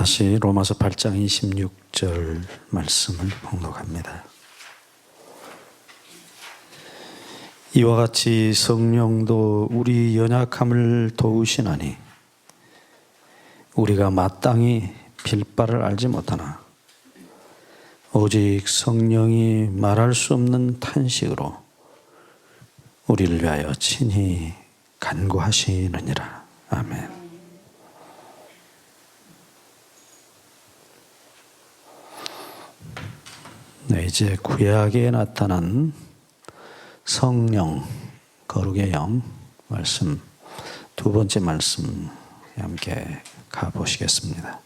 다시 로마서 8장 26절 말씀을 봉독합니다. 이와 같이 성령도 우리 연약함을 도우시나니 우리가 마땅히 빌 바를 알지 못하나 오직 성령이 말할 수 없는 탄식으로 우리를 위하여 친히 간구하시느니라. 아멘. 네, 이제 구약에 나타난 성령, 거룩의 영 말씀 두 번째 말씀 함께 가보시겠습니다.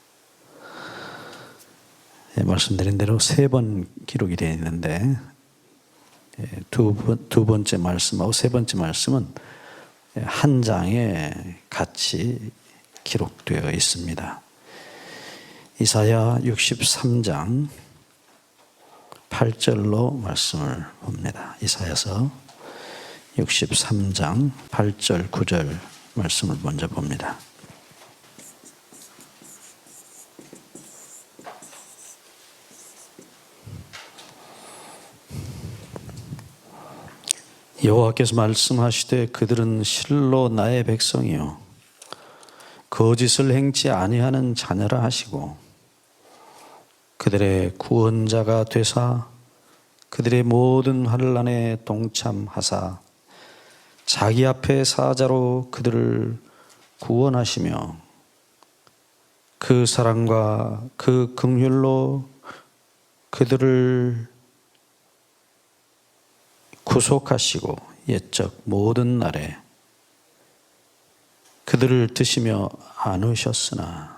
네, 말씀드린 대로 세 번 기록이 되어 있는데 두 번째 말씀하고 세 번째 말씀은 한 장에 같이 기록되어 있습니다. 이사야 63장 8절로 말씀을 봅니다. 이사야서 63장 8절 9절 말씀을 먼저 봅니다. 여호와께서 말씀하시되 그들은 실로 나의 백성이요 거짓을 행치 아니하는 자녀라 하시고 그들의 구원자가 되사 그들의 모든 환난에 동참하사 자기 앞에 사자로 그들을 구원하시며 그 사랑과 그 긍휼로 그들을 구속하시고 옛적 모든 날에 그들을 드시며 안으셨으나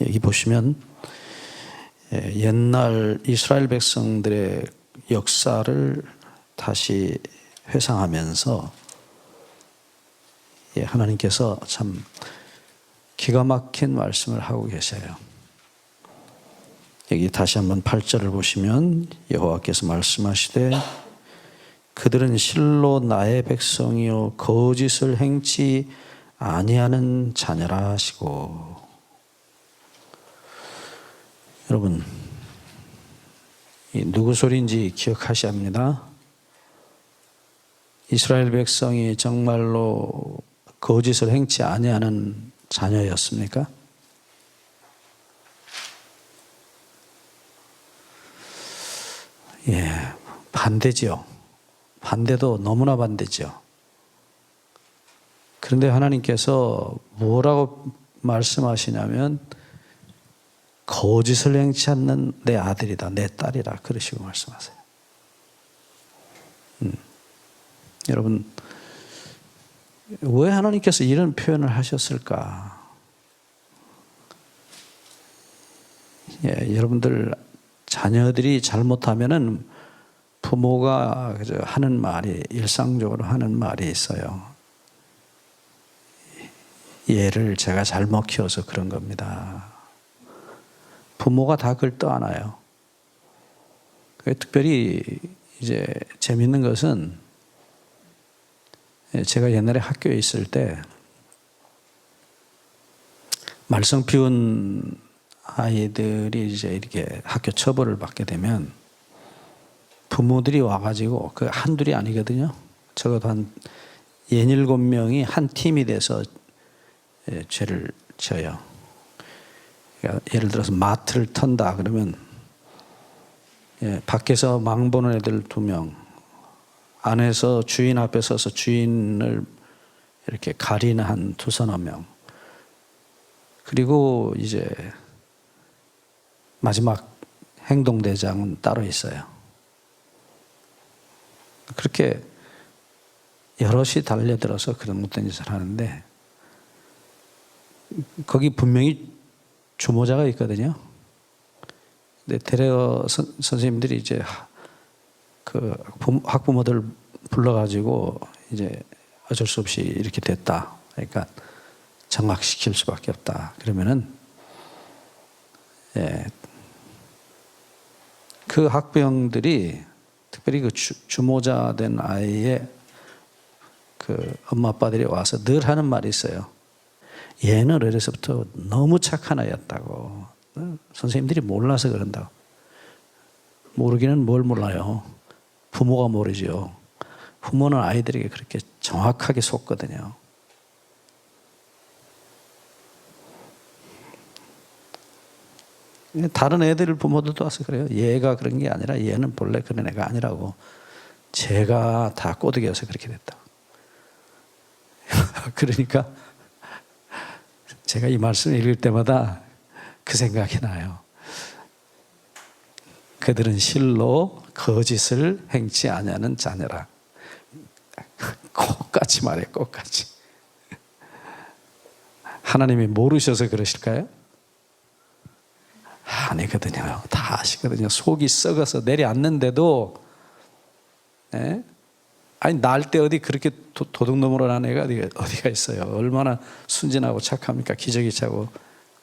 여기 보시면 옛날 이스라엘 백성들의 역사를 다시 회상하면서 하나님께서 참 기가 막힌 말씀을 하고 계셔요. 여기 다시 한번 8절을 보시면 여호와께서 말씀하시되 그들은 실로 나의 백성이요 거짓을 행치 아니하는 자녀라 하시고. 여러분, 누구 소리인지 기억하셔야 합니다. 이스라엘 백성이 정말로 거짓을 행치 아니하는 자녀였습니까? 반대죠. 반대도 너무나 반대죠. 그런데 하나님께서 뭐라고 말씀하시냐면 거짓을 행치 않는 내 아들이다, 내 딸이라 그러시고 말씀하세요. 여러분, 왜 하나님께서 이런 표현을 하셨을까? 여러분들 자녀들이 잘못하면은 부모가 하는 말이 일상적으로 하는 말이 있어요. 얘를 제가 잘못 키워서 그런 겁니다. 부모가 다 그걸 떠안아요. 특별히 이제 재밌는 것은 제가 옛날에 학교에 있을 때 말썽 피운 아이들이 이제 이렇게 학교 처벌을 받게 되면 부모들이 와가지고 그 한둘이 아니거든요. 적어도 한 67명이 한 팀이 돼서 죄를 져요. 그러니까 예를 들어서 마트를 턴다 그러면 밖에서 망 보는 애들 2명, 안에서 주인 앞에 서서 주인을 이렇게 가리는 한 2-3명, 그리고 이제 마지막 행동대장은 따로 있어요. 그렇게 여럿이 달려들어서 그런 못된 짓을 하는데 거기 분명히 주모자가 있거든요. 근데 데려 선생님들이 이제 그 학부모들 불러가지고 이제 어쩔 수 없이 이렇게 됐다. 그러니까 정학시킬 수밖에 없다. 그러면은 그 학부형들이 특별히 그 주모자 된 아이의 그 엄마 아빠들이 와서 늘 하는 말이 있어요. 얘는 어려서부터 너무 착한 아이였다고. 선생님들이 몰라서 그런다고. 모르기는 뭘 몰라요. 부모가 모르죠. 부모는 아이들에게 그렇게 정확하게 속거든요. 다른 애들 부모들도 와서 그래요. 얘가 그런 게 아니라 얘는 본래 그런 애가 아니라고. 제가 다 꼬드겨서 그렇게 됐다. 그러니까 제가 이 말씀을 읽을 때마다 그 생각이 나요. 그들은 실로 거짓을 행치 아니하는 자녀라. 꼭같이 말해, 꼭같이. 하나님이 모르셔서 그러실까요? 아니거든요. 다 아시거든요. 속이 썩어서 내려앉는데도, 예? 아니, 날 때 어디 그렇게 도둑놈으로 난 애가 어디가 있어요. 얼마나 순진하고 착합니까? 기저귀 차고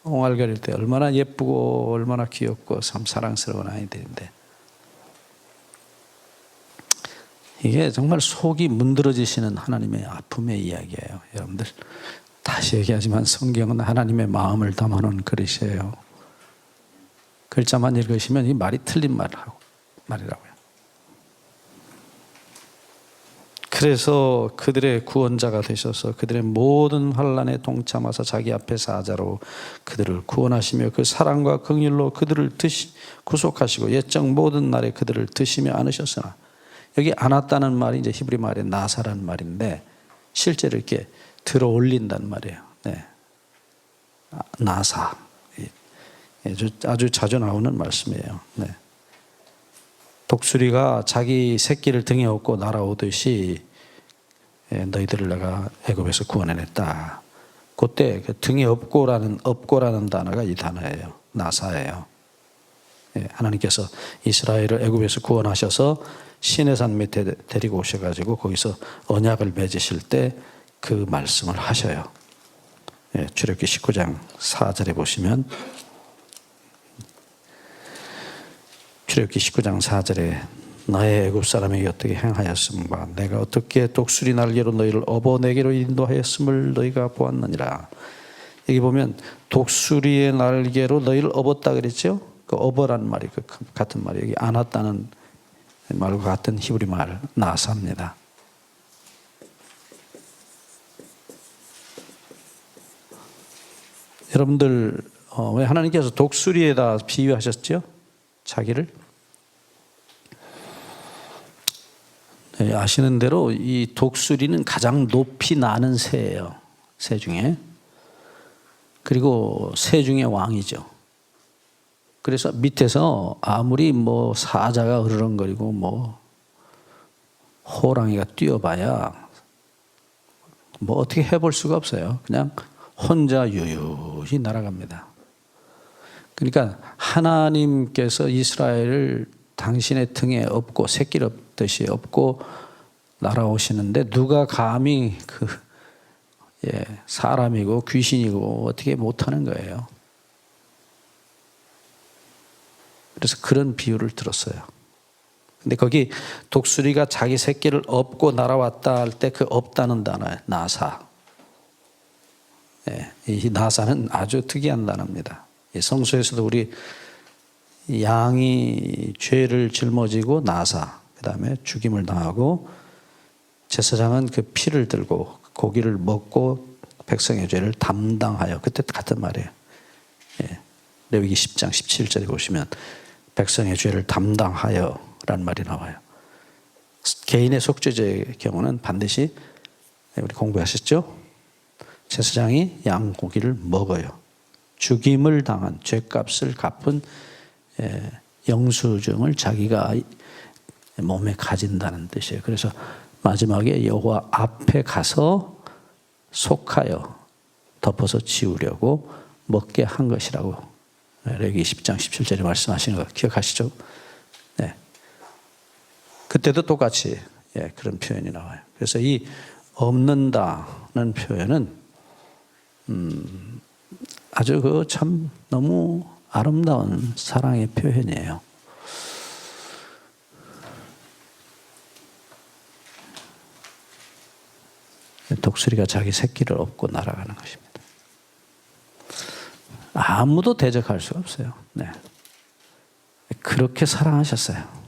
옹알거릴 때 얼마나 예쁘고 얼마나 귀엽고 참 사랑스러운 아이들인데, 이게 정말 속이 문드러지시는 하나님의 아픔의 이야기예요. 여러분들, 다시 얘기하지만 성경은 하나님의 마음을 담아놓은 그릇이에요. 글자만 읽으시면 이 말이 틀린 말이라고요. 그래서 그들의 구원자가 되셔서 그들의 모든 환난에 동참하사 자기 앞에 사자로 그들을 구원하시며 그 사랑과 긍휼로 그들을 구속하시고 옛적 모든 날에 그들을 드시며 안으셨으나, 여기 안았다는 말이 이제 히브리 말의 나사라는 말인데 실제로 이렇게 들어 올린다는 말이에요. 네. 나사. 아주 자주 나오는 말씀이에요. 네. 독수리가 자기 새끼를 등에 업고 날아오듯이 너희들을 내가 애굽에서 구원해냈다. 그때 그 등에 업고라는 단어가 이 단어예요. 나사예요. 하나님께서 이스라엘을 애굽에서 구원하셔서 시내산 밑에 데리고 오셔가지고 거기서 언약을 맺으실 때 그 말씀을 하셔요. 출애굽기 19장 4절에 보시면, 출애굽기 19장 4절에 나의 애굽 사람에게 어떻게 행하였음과 내가 어떻게 독수리 날개로 너희를 업어 내게로 인도하였음을 너희가 보았느니라. 여기 보면 독수리의 날개로 너희를 업었다 그랬죠. 그 업어라는 말이 그 같은 말이 여기 안았다는 말과 같은 히브리 말 나사입니다. 여러분들, 왜 하나님께서 독수리에다 비유하셨죠? 자기를? 네, 아시는 대로 이 독수리는 가장 높이 나는 새예요. 새 중에. 그리고 새 중에 왕이죠. 그래서 밑에서 아무리 뭐 사자가 으르렁거리고 뭐 호랑이가 뛰어봐야 뭐 어떻게 해볼 수가 없어요. 그냥 혼자 유유히 날아갑니다. 그러니까 하나님께서 이스라엘을 당신의 등에 업고 새끼를 업듯이 업고 날아오시는데 누가 감히 사람이고 귀신이고 어떻게 못하는 거예요. 그래서 그런 비유를 들었어요. 근데 거기 독수리가 자기 새끼를 업고 날아왔다 할 때 그 업다는 단어예요. 나사. 이 나사는 아주 특이한 단어입니다. 성서에서도 우리 양이 죄를 짊어지고 나사, 그 다음에 죽임을 당하고 제사장은 그 피를 들고 고기를 먹고 백성의 죄를 담당하여, 그때 같은 말이에요. 레위기 10장 17절에 보시면 백성의 죄를 담당하여 라는 말이 나와요. 개인의 속죄죄의 경우는 반드시, 우리 공부하셨죠? 제사장이 양고기를 먹어요. 죽임을 당한, 죄값을 갚은 영수증을 자기가 몸에 가진다는 뜻이에요. 그래서 마지막에 여호와 앞에 가서 속하여 덮어서 지우려고 먹게 한 것이라고 레위기 10장 17절에 말씀하시는 거 기억하시죠? 네. 그때도 똑같이 그런 표현이 나와요. 그래서 이 없는다는 표현은 아주 참 너무 아름다운 사랑의 표현이에요. 독수리가 자기 새끼를 업고 날아가는 것입니다. 아무도 대적할 수가 없어요. 네. 그렇게 사랑하셨어요.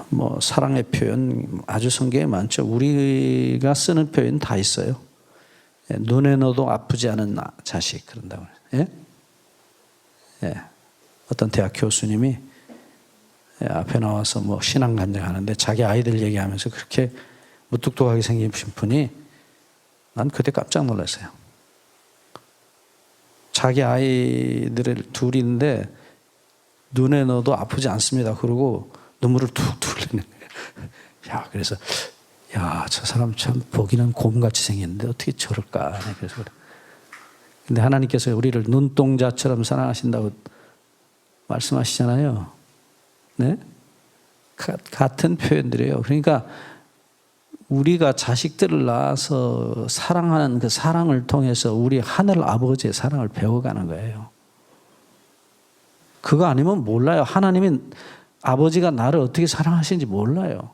뭐 사랑의 표현 아주 성경에 많죠. 우리가 쓰는 표현 다 있어요. 눈에 넣어도 아프지 않은 자식 그런다고. 예? 예. 어떤 대학 교수님이 앞에 나와서 뭐 신앙 간증하는데 자기 아이들 얘기하면서 그렇게 무뚝뚝하게 생긴 분이 난 그때 깜짝 놀랐어요. 자기 아이들을 둘인데 눈에 넣어도 아프지 않습니다. 그러고 눈물을 툭툭 흘리는 거예요. 야, 그래서 야, 저 사람 참 보기는 곰같이 생겼는데 어떻게 저럴까. 그래서 그래. 근데 하나님께서 우리를 눈동자처럼 사랑하신다고 말씀하시잖아요. 네? 같은 표현들이에요. 그러니까 우리가 자식들을 낳아서 사랑하는 그 사랑을 통해서 우리 하늘 아버지의 사랑을 배워가는 거예요. 그거 아니면 몰라요. 하나님은 아버지가 나를 어떻게 사랑하시는지 몰라요.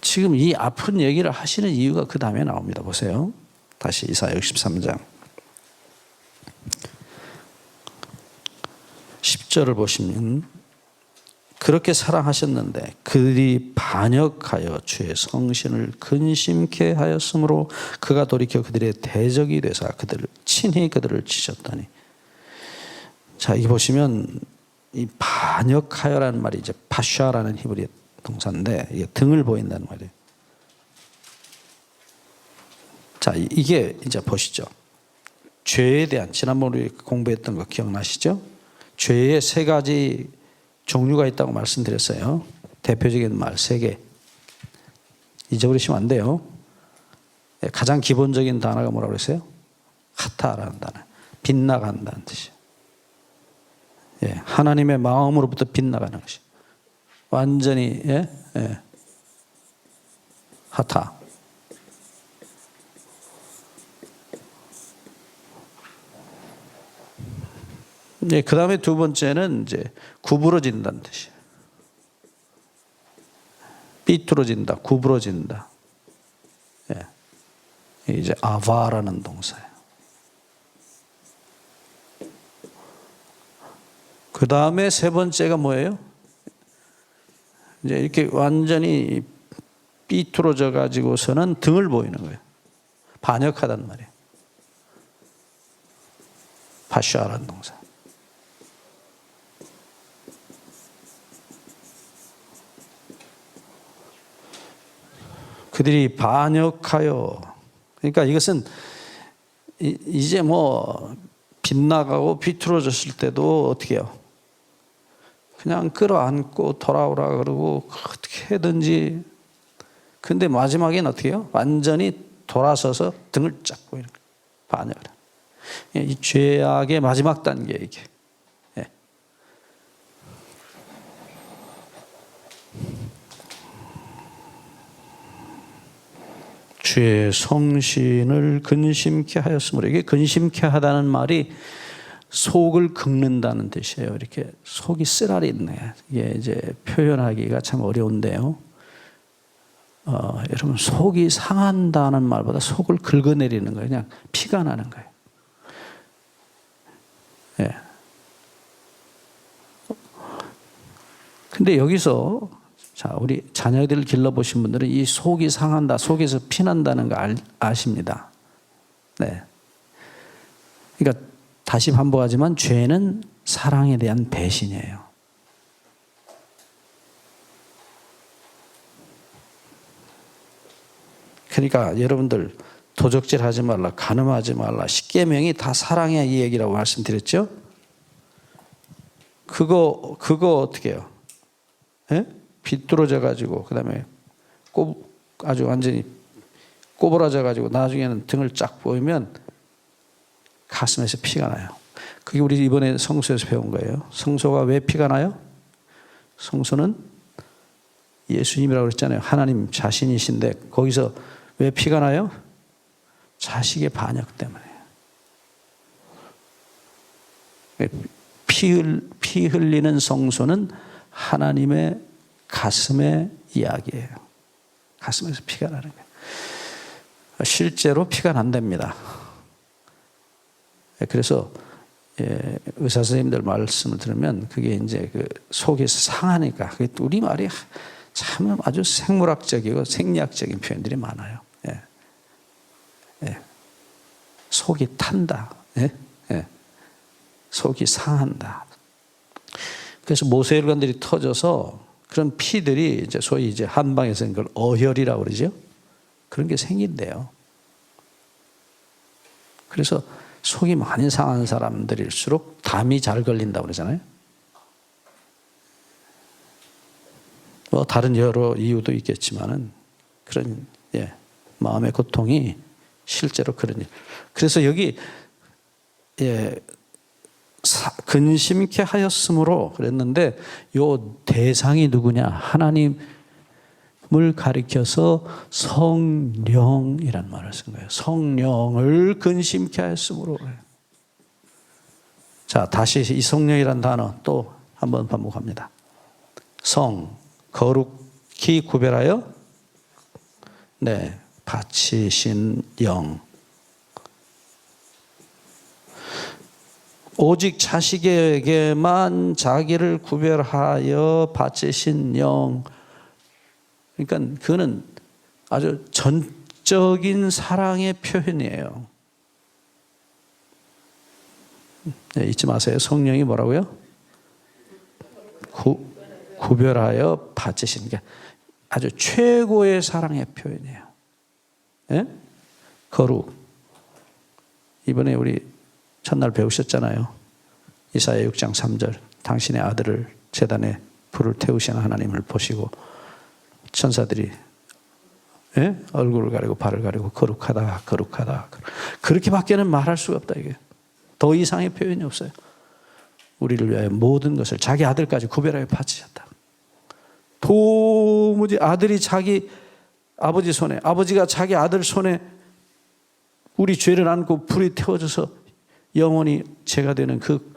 지금 이 아픈 얘기를 하시는 이유가 그 다음에 나옵니다. 보세요. 다시 이사야 63장 10절을 보시면 그렇게 사랑하셨는데 그들이 반역하여 주의 성신을 근심케 하였으므로 그가 돌이켜 그들의 대적이 되사 친히 그들을 치셨다니. 자, 여기 보시면 이 반역하여라는 말이 이제 파샤라는 히브리 동사인데 이게 등을 보인다는 말이에요. 자, 이게 이제 보시죠. 죄에 대한 지난번에 우리 공부했던 거 기억나시죠? 죄의 세 가지 종류가 있다고 말씀드렸어요. 대표적인 말 3개. 잊어버리시면 안 돼요. 가장 기본적인 단어가 뭐라고 그랬어요? 하타라는 단어. 빗나간다는 뜻이에요. 예, 하나님의 마음으로부터 빗나가는 것이. 완전히 하타. 네, 그 다음에 두 번째는 이제 구부러진다는 뜻이에요. 삐뚤어진다, 구부러진다. 예. 이제 아바라는 동사예요. 그 다음에 세 번째가 뭐예요? 이제 이렇게 완전히 삐뚤어져 가지고서는 등을 보이는 거예요. 반역하단 말이에요. 파샤라는 동사. 그들이 반역하여. 그러니까 이것은 이제 뭐 빗나가고 비틀어졌을 때도 어떻게 해요? 그냥 끌어안고 돌아오라 그러고 어떻게 해든지. 근데 마지막엔 어떻게 해요? 완전히 돌아서서 등을 쫙 보이는 거예요. 반역을. 이 죄악의 마지막 단계 이게. 예. 주의 성신을 근심케 하였으므로. 이게 근심케 하다는 말이 속을 긁는다는 뜻이에요. 이렇게 속이 쓰라리네. 이게 이제 표현하기가 참 어려운데요. 여러분 속이 상한다는 말보다 속을 긁어내리는 거예요. 그냥 피가 나는 거예요. 예. 근데 여기서 자, 우리 자녀들을 길러보신 분들은 이 속이 상한다, 속에서 피난다는 거 아십니다. 네. 그러니까 다시 반복하지만 죄는 사랑에 대한 배신이에요. 그러니까 여러분들 도적질 하지 말라, 간음하지 말라, 10계명이 다 사랑의 이 얘기라고 말씀드렸죠? 그거 어떻게 해요? 예? 비뚤어져 가지고 그다음에 아주 완전히 꼬부라져 가지고 나중에는 등을 쫙 보이면 가슴에서 피가 나요. 그게 우리 이번에 성소에서 배운 거예요. 성소가 왜 피가 나요? 성소는 예수님이라고 그랬잖아요. 하나님 자신이신데 거기서 왜 피가 나요? 자식의 반역 때문에. 피 흘리는 성소는 하나님의 가슴의 이야기예요. 가슴에서 피가 나는 거예요. 실제로 피가 난답니다. 그래서 의사 선생님들 말씀을 들으면 그게 이제 그 속에서 상하니까, 그게 우리 말이 참 아주 생물학적이고 생리학적인 표현들이 많아요. 속이 탄다. 속이 상한다. 그래서 모세혈관들이 터져서 그런 피들이 이제 소위 이제 한방에서는 그걸 어혈이라고 그러죠. 그런 게 생긴대요. 그래서 속이 많이 상한 사람들일수록 담이 잘 걸린다고 그러잖아요. 뭐 다른 여러 이유도 있겠지만은 그런 마음의 고통이 실제로 그런 일. 그래서 여기 근심케 하였으므로 그랬는데 요 대상이 누구냐? 하나님을 가리켜서 성령이라는 말을 쓴 거예요. 성령을 근심케 하였으므로. 자, 다시 이 성령이라는 단어 또 한번 반복합니다. 성, 거룩히 구별하여 바치신 영. 오직 자식에게만 자기를 구별하여 바치신 영. 그러니까 그는 아주 전적인 사랑의 표현이에요. 잊지 마세요. 성령이 뭐라고요? 구별하여 바치신 게 아주 최고의 사랑의 표현이에요. 거룩. 이번에 우리 첫날 배우셨잖아요. 이사야 6장 3절. 당신의 아들을 제단에 불을 태우시는 하나님을 보시고 천사들이 얼굴을 가리고 발을 가리고 거룩하다, 거룩하다. 그렇게밖에는 말할 수가 없다. 이게 더 이상의 표현이 없어요. 우리를 위하여 모든 것을 자기 아들까지 구별하여 바치셨다. 도무지 아들이 자기 아버지 손에, 아버지가 자기 아들 손에 우리 죄를 안고 불이 태워져서 영원히 죄가 되는 그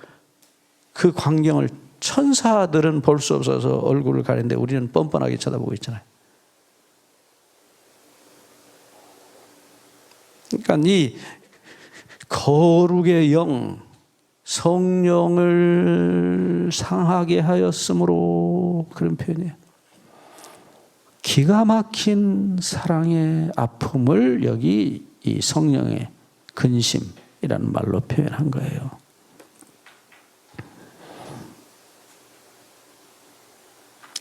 광경을 천사들은 볼 수 없어서 얼굴을 가리는데 우리는 뻔뻔하게 쳐다보고 있잖아요. 그러니까 이 거룩의 영, 성령을 상하게 하였으므로 그런 표현이에요. 기가 막힌 사랑의 아픔을 여기 이 성령의 근심이라는 말로 표현한 거예요.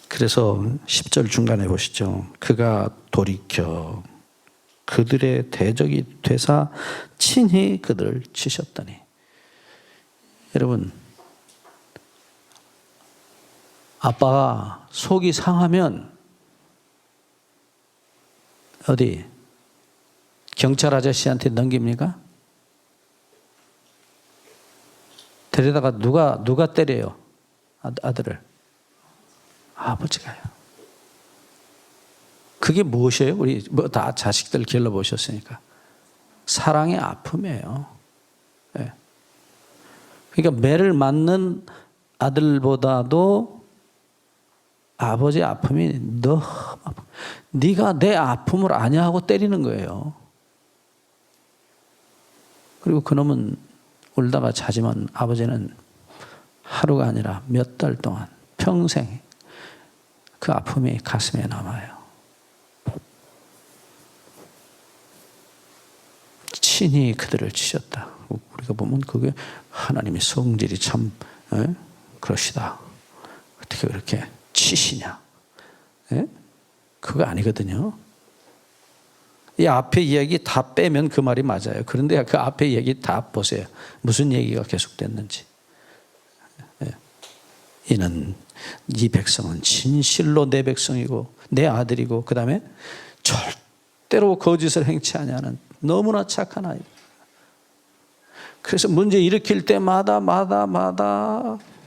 그래서 10절 중간에 보시죠. 그가 돌이켜 그들의 대적이 되사 친히 그들을 치셨더니. 여러분, 아빠가 속이 상하면 어디 경찰 아저씨한테 넘깁니까? 데려다가 누가 때려요? 아들을. 아버지가요. 그게 무엇이에요? 우리 뭐 다 자식들 길러보셨으니까. 사랑의 아픔이에요. 네. 그러니까 매를 맞는 아들보다도 아버지의 아픔이 너무 아파. 네가 내 아픔을 아냐 하고 때리는 거예요. 그리고 그놈은 울다가 자지만 아버지는 하루가 아니라 몇 달 동안 평생 그 아픔이 가슴에 남아요. 친히 그들을 치셨다. 우리가 보면 그게 하나님의 성질이 참 그러시다. 어떻게 그렇게 치시냐? 그거 아니거든요. 이 앞에 이야기 다 빼면 그 말이 맞아요. 그런데 그 앞에 이야기 다 보세요. 무슨 얘기가 계속됐는지. 이는 이 백성은 진실로 내 백성이고 내 아들이고 그 다음에 절대로 거짓을 행치 아니하는 너무나 착한 아이. 그래서 문제 일으킬 때마다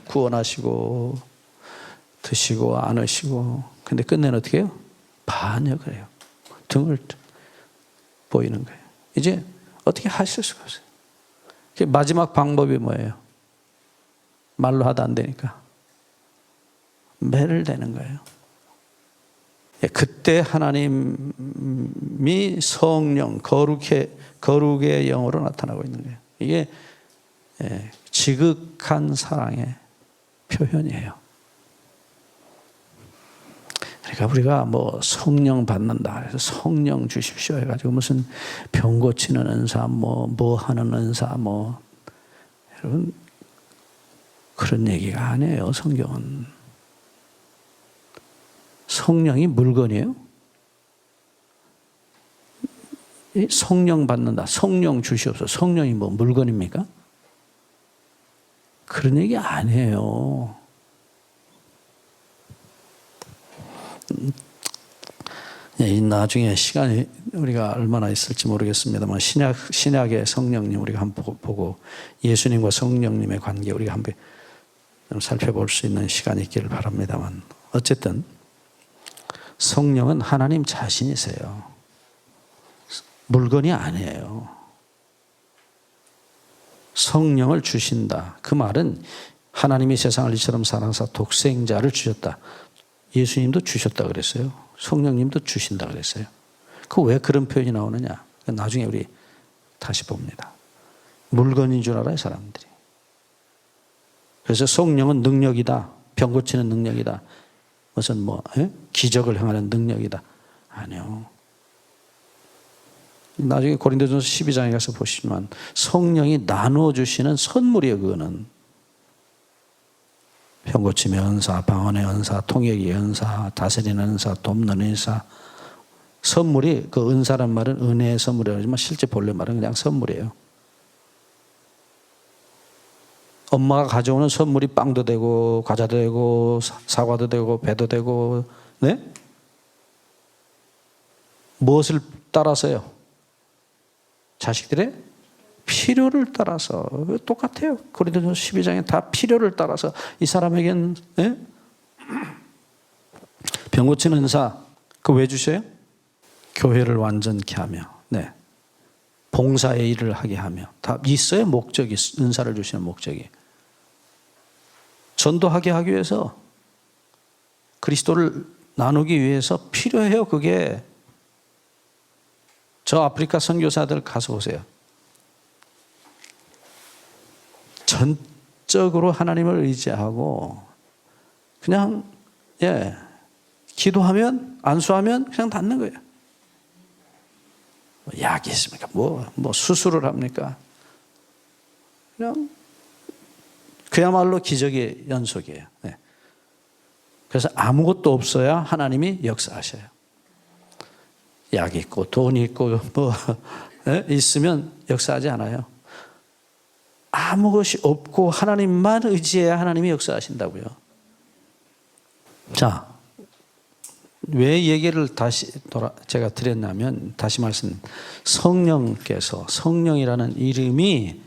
구원하시고 드시고 안으시고, 근데 끝내는 어떻게 해요? 반역을 해요. 등을 보이는 거예요. 이제 어떻게 하실 수가 없어요. 마지막 방법이 뭐예요? 말로 하다 안 되니까 매를 대는 거예요. 그때 하나님이 성령, 거룩의 영으로 나타나고 있는 거예요. 이게 지극한 사랑의 표현이에요. 그러니까 우리가 뭐 성령 받는다 해서 성령 주십시오 해가지고 무슨 병 고치는 은사, 뭐 하는 은사, 여러분 그런 얘기가 아니에요. 성경은 성령이 물건이에요. 성령 받는다, 성령 주시옵소서. 성령이 뭐 물건입니까? 그런 얘기 아니에요. 나중에 시간이 우리가 얼마나 있을지 모르겠습니다만 신약의 성령님 우리가 한번 보고 예수님과 성령님의 관계 우리가 한번 좀 살펴볼 수 있는 시간이 있기를 바랍니다만, 어쨌든 성령은 하나님 자신이세요. 물건이 아니에요. 성령을 주신다. 그 말은 하나님이 세상을 이처럼 사랑하사 독생자를 주셨다. 예수님도 주셨다 그랬어요. 성령님도 주신다 그랬어요. 그 왜 그런 표현이 나오느냐? 나중에 우리 다시 봅니다. 물건인 줄 알아요, 사람들이. 그래서 성령은 능력이다. 병 고치는 능력이다. 무슨 기적을 행하는 능력이다. 아니요. 나중에 고린도전서 12장에 가서 보시면 성령이 나누어 주시는 선물이에요. 그거는 병 고침의 은사, 방언의 은사, 통역의 은사, 다스리는 은사, 돕는 은사. 선물이, 그 은사란 말은 은혜의 선물이라고 하지만 실제 본래 말은 그냥 선물이에요. 엄마가 가져오는 선물이 빵도 되고 과자도 되고 사과도 되고 배도 되고, 네? 무엇을 따라서요? 자식들의 필요를 따라서. 똑같아요. 고린도전서 12장에 다 필요를 따라서 이 사람에겐 병 고치는 은사, 그거 왜 주셔요? 교회를 완전케 하며, 봉사의 일을 하게 하며. 다 있어요. 목적이, 은사를 주시는 목적이. 전도하게 하기 위해서, 그리스도를 나누기 위해서 필요해요. 그게. 저 아프리카 선교사들 가서 보세요. 전적으로 하나님을 의지하고 그냥 기도하면, 안수하면 그냥 닿는 거예요. 약이 있습니까? 뭐 수술을 합니까? 그냥 그야말로 기적의 연속이에요. 그래서 아무것도 없어야 하나님이 역사하셔요. 약이 있고 돈이 있고 있으면 역사하지 않아요. 아무것이 없고 하나님만 의지해야 하나님이 역사하신다고요. 자, 왜 얘기를 다시 제가 드렸냐면, 다시 말씀, 성령께서, 성령이라는 이름이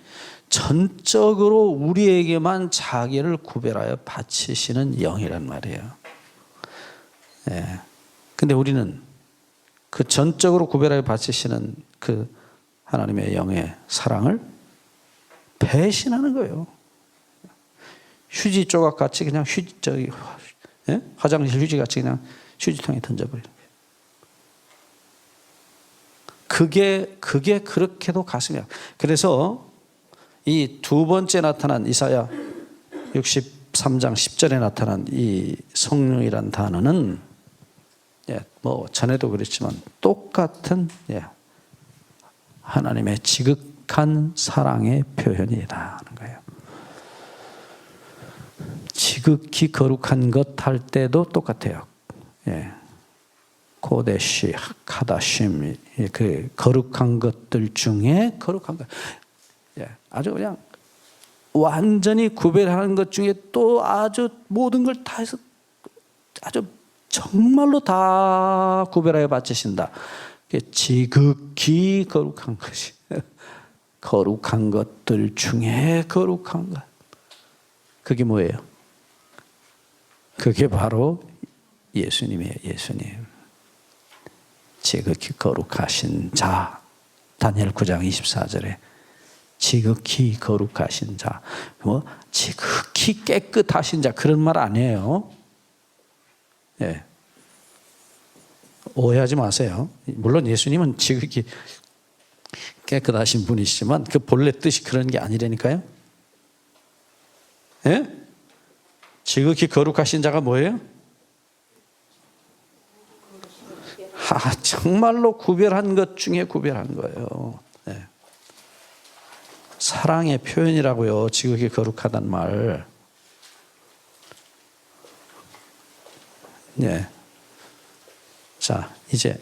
전적으로 우리에게만 자기를 구별하여 바치시는 영이란 말이에요. 근데 우리는 그 전적으로 구별하여 바치시는 그 하나님의 영의 사랑을 배신하는 거예요. 휴지 조각 같이 그냥 화장실 휴지 같이 그냥 휴지통에 던져버리는 거예요. 그게 그렇게도 가슴이 아파요. 그래서 이 두 번째 나타난 이사야 63장 10절에 나타난 이 성령이란 단어는 전에도 그랬지만 똑같은 하나님의 지극한 사랑의 표현이다 하는 거예요. 지극히 거룩한 것 할 때도 똑같아요. 고데시, 카다심, 그 거룩한 것들 중에 거룩한 것, 아주 그냥 완전히 구별하는 것 중에 또 아주 모든 걸 다 해서 아주 정말로 다 구별하여 바치신다. 지극히 거룩한 것이, 거룩한 것들 중에 거룩한 것. 그게 뭐예요? 그게 바로 예수님이에요. 예수님. 지극히 거룩하신 자. 다니엘 9장 24절에 지극히 거룩하신 자. 지극히 깨끗하신 자. 그런 말 아니에요. 오해하지 마세요. 물론 예수님은 지극히 깨끗하신 분이시지만 그 본래 뜻이 그런 게 아니라니까요. 예? 지극히 거룩하신 자가 뭐예요? 정말로 구별한 것 중에 구별한 거예요. 네. 사랑의 표현이라고요. 지극히 거룩하단 말. 네. 자, 이제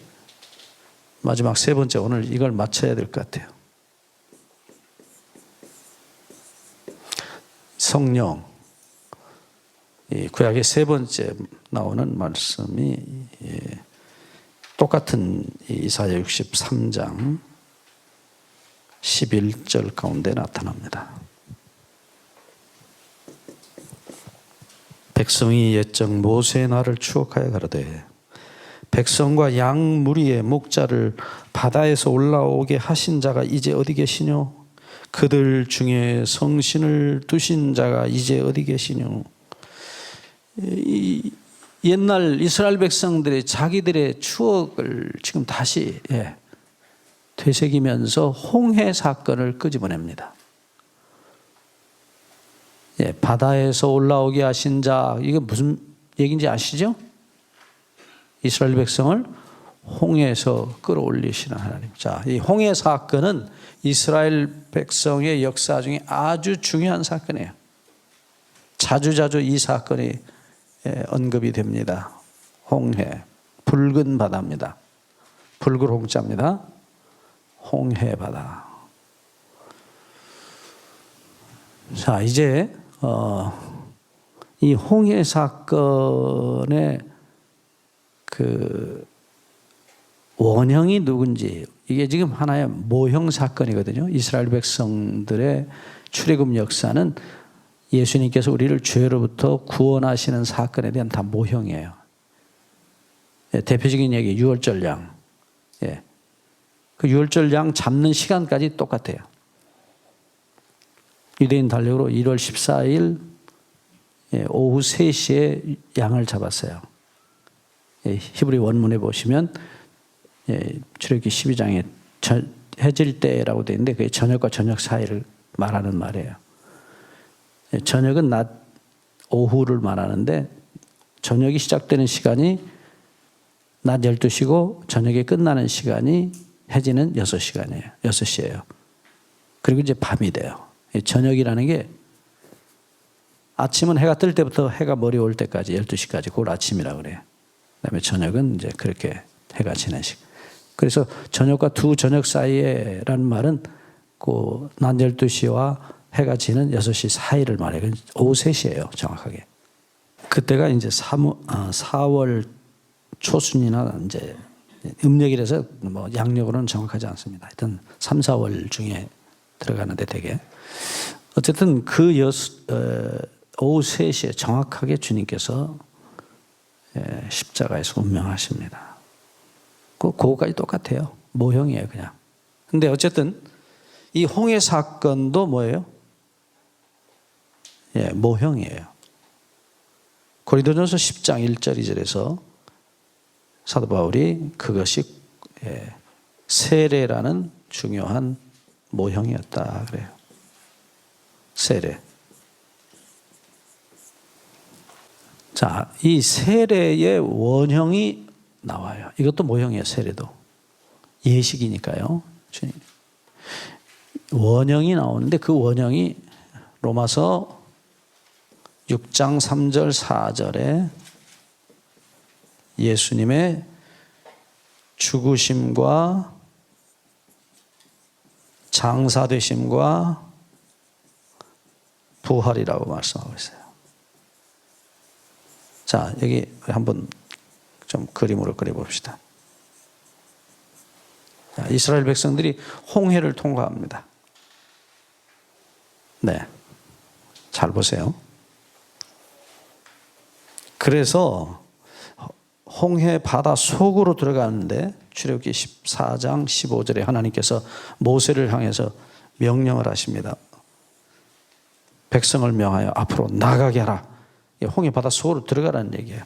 마지막 세 번째, 오늘 이걸 맞춰야 될 것 같아요. 성령. 이 구약의 세 번째 나오는 말씀이 똑같은 이사야 63장 11절 가운데 나타납니다. 백성이 옛적 모세의 날을 추억하여 가로되 백성과 양 무리의 목자를 바다에서 올라오게 하신 자가 이제 어디 계시뇨? 그들 중에 성신을 두신 자가 이제 어디 계시뇨? 이 옛날 이스라엘 백성들의 자기들의 추억을 지금 다시 되새기면서 홍해 사건을 끄집어냅니다. 바다에서 올라오게 하신 자, 이게 무슨 얘기인지 아시죠? 이스라엘 백성을 홍해에서 끌어올리시는 하나님. 자, 이 홍해 사건은 이스라엘 백성의 역사 중에 아주 중요한 사건이에요. 자주자주 이 사건이 언급이 됩니다. 홍해, 붉은 바다입니다. 붉은 홍자입니다. 홍해 바다. 자, 이제 이 홍해 사건의 그 원형이 누군지, 이게 지금 하나의 모형 사건이거든요. 이스라엘 백성들의 출애굽 역사는 예수님께서 우리를 죄로부터 구원하시는 사건에 대한 다 모형이에요. 대표적인 얘기, 유월절 양. 그 유월절 양 잡는 시간까지 똑같아요. 유대인 달력으로 1월 14일 오후 3시에 양을 잡았어요. 히브리 원문에 보시면 출애굽기 12장에 해질 때라고 되어 있는데 그게 저녁과 저녁 사이를 말하는 말이에요. 저녁은 낮 오후를 말하는데 저녁이 시작되는 시간이 낮 12시고 저녁이 끝나는 시간이 해지는 6시간이에요. 6시예요. 그리고 이제 밤이 돼요. 저녁이라는 게 아침은 해가 뜰 때부터 해가 머리 올 때까지 12시까지 그걸 아침이라고 그래요. 그다음에 저녁은 이제 그렇게 해가 지는 시간. 그래서 저녁과 두 저녁 사이에라는 말은 그 낮 12시와 해가 지는 6시 사이를 말해요. 오후 3시예요, 정확하게. 그때가 이제 4월 초순이나 이제 음력이라서 뭐 양력으로는 정확하지 않습니다. 하여튼 3, 4월 중에 들어가는데 되게. 어쨌든 그 오후 3시에 정확하게 주님께서 십자가에서 운명하십니다. 그거까지 똑같아요. 모형이에요, 그냥. 근데 어쨌든 이 홍해 사건도 뭐예요? 모형이에요. 고린도전서 10장 1절 2절에서 사도 바울이 그것이 세례라는 중요한 모형이었다 그래요. 세례. 자, 이 세례의 원형이 나와요. 이것도 모형이에요, 세례도. 예식이니까요. 원형이 나오는데 그 원형이 로마서 6장 3절 4절에 예수님의 죽으심과 장사되심과 부활이라고 말씀하고 있어요. 자, 여기 한번 좀 그림으로 그려봅시다. 자, 이스라엘 백성들이 홍해를 통과합니다. 네, 잘 보세요. 그래서 홍해 바다 속으로 들어가는데 출애굽기 14장 15절에 하나님께서 모세를 향해서 명령을 하십니다. 백성을 명하여 앞으로 나가게 하라. 홍해 바다 속으로 들어가라는 얘기예요.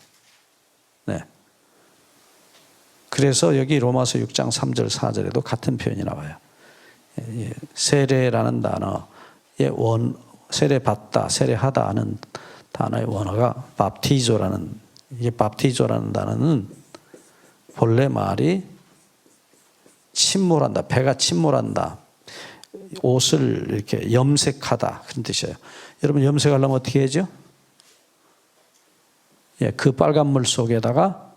네. 그래서 여기 로마서 6장 3절 4절에도 같은 표현이 나와요. 세례라는 단어의 세례받다, 세례하다 하는 단어의 원어가 밥티조라는, 이게 밥티조라는 단어는 본래 말이 침몰한다, 배가 침몰한다, 옷을 이렇게 염색하다 그런 뜻이에요. 여러분 염색하려면 어떻게 하죠? 그 빨간 물 속에다가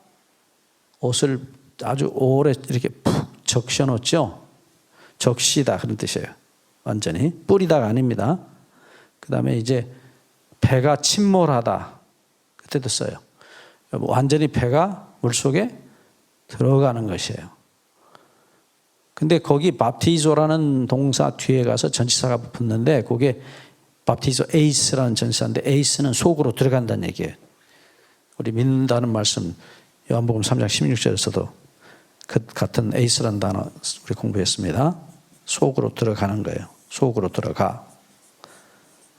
옷을 아주 오래 이렇게 푹 적셔 놓죠. 적시다 그런 뜻이에요. 완전히 뿌리다가 아닙니다. 그 다음에 이제 배가 침몰하다 그때도 써요. 완전히 배가 물속에 들어가는 것이에요. 근데 거기 밥티조라는 동사 뒤에 가서 전치사가 붙는데 그게 밥티조 에이스라는 전치사인데 에이스는 속으로 들어간다는 얘기예요. 우리 믿는다는 말씀 요한복음 3장 16절에서도 그 같은 에이스라는 단어 우리 공부했습니다. 속으로 들어가는 거예요. 속으로 들어가.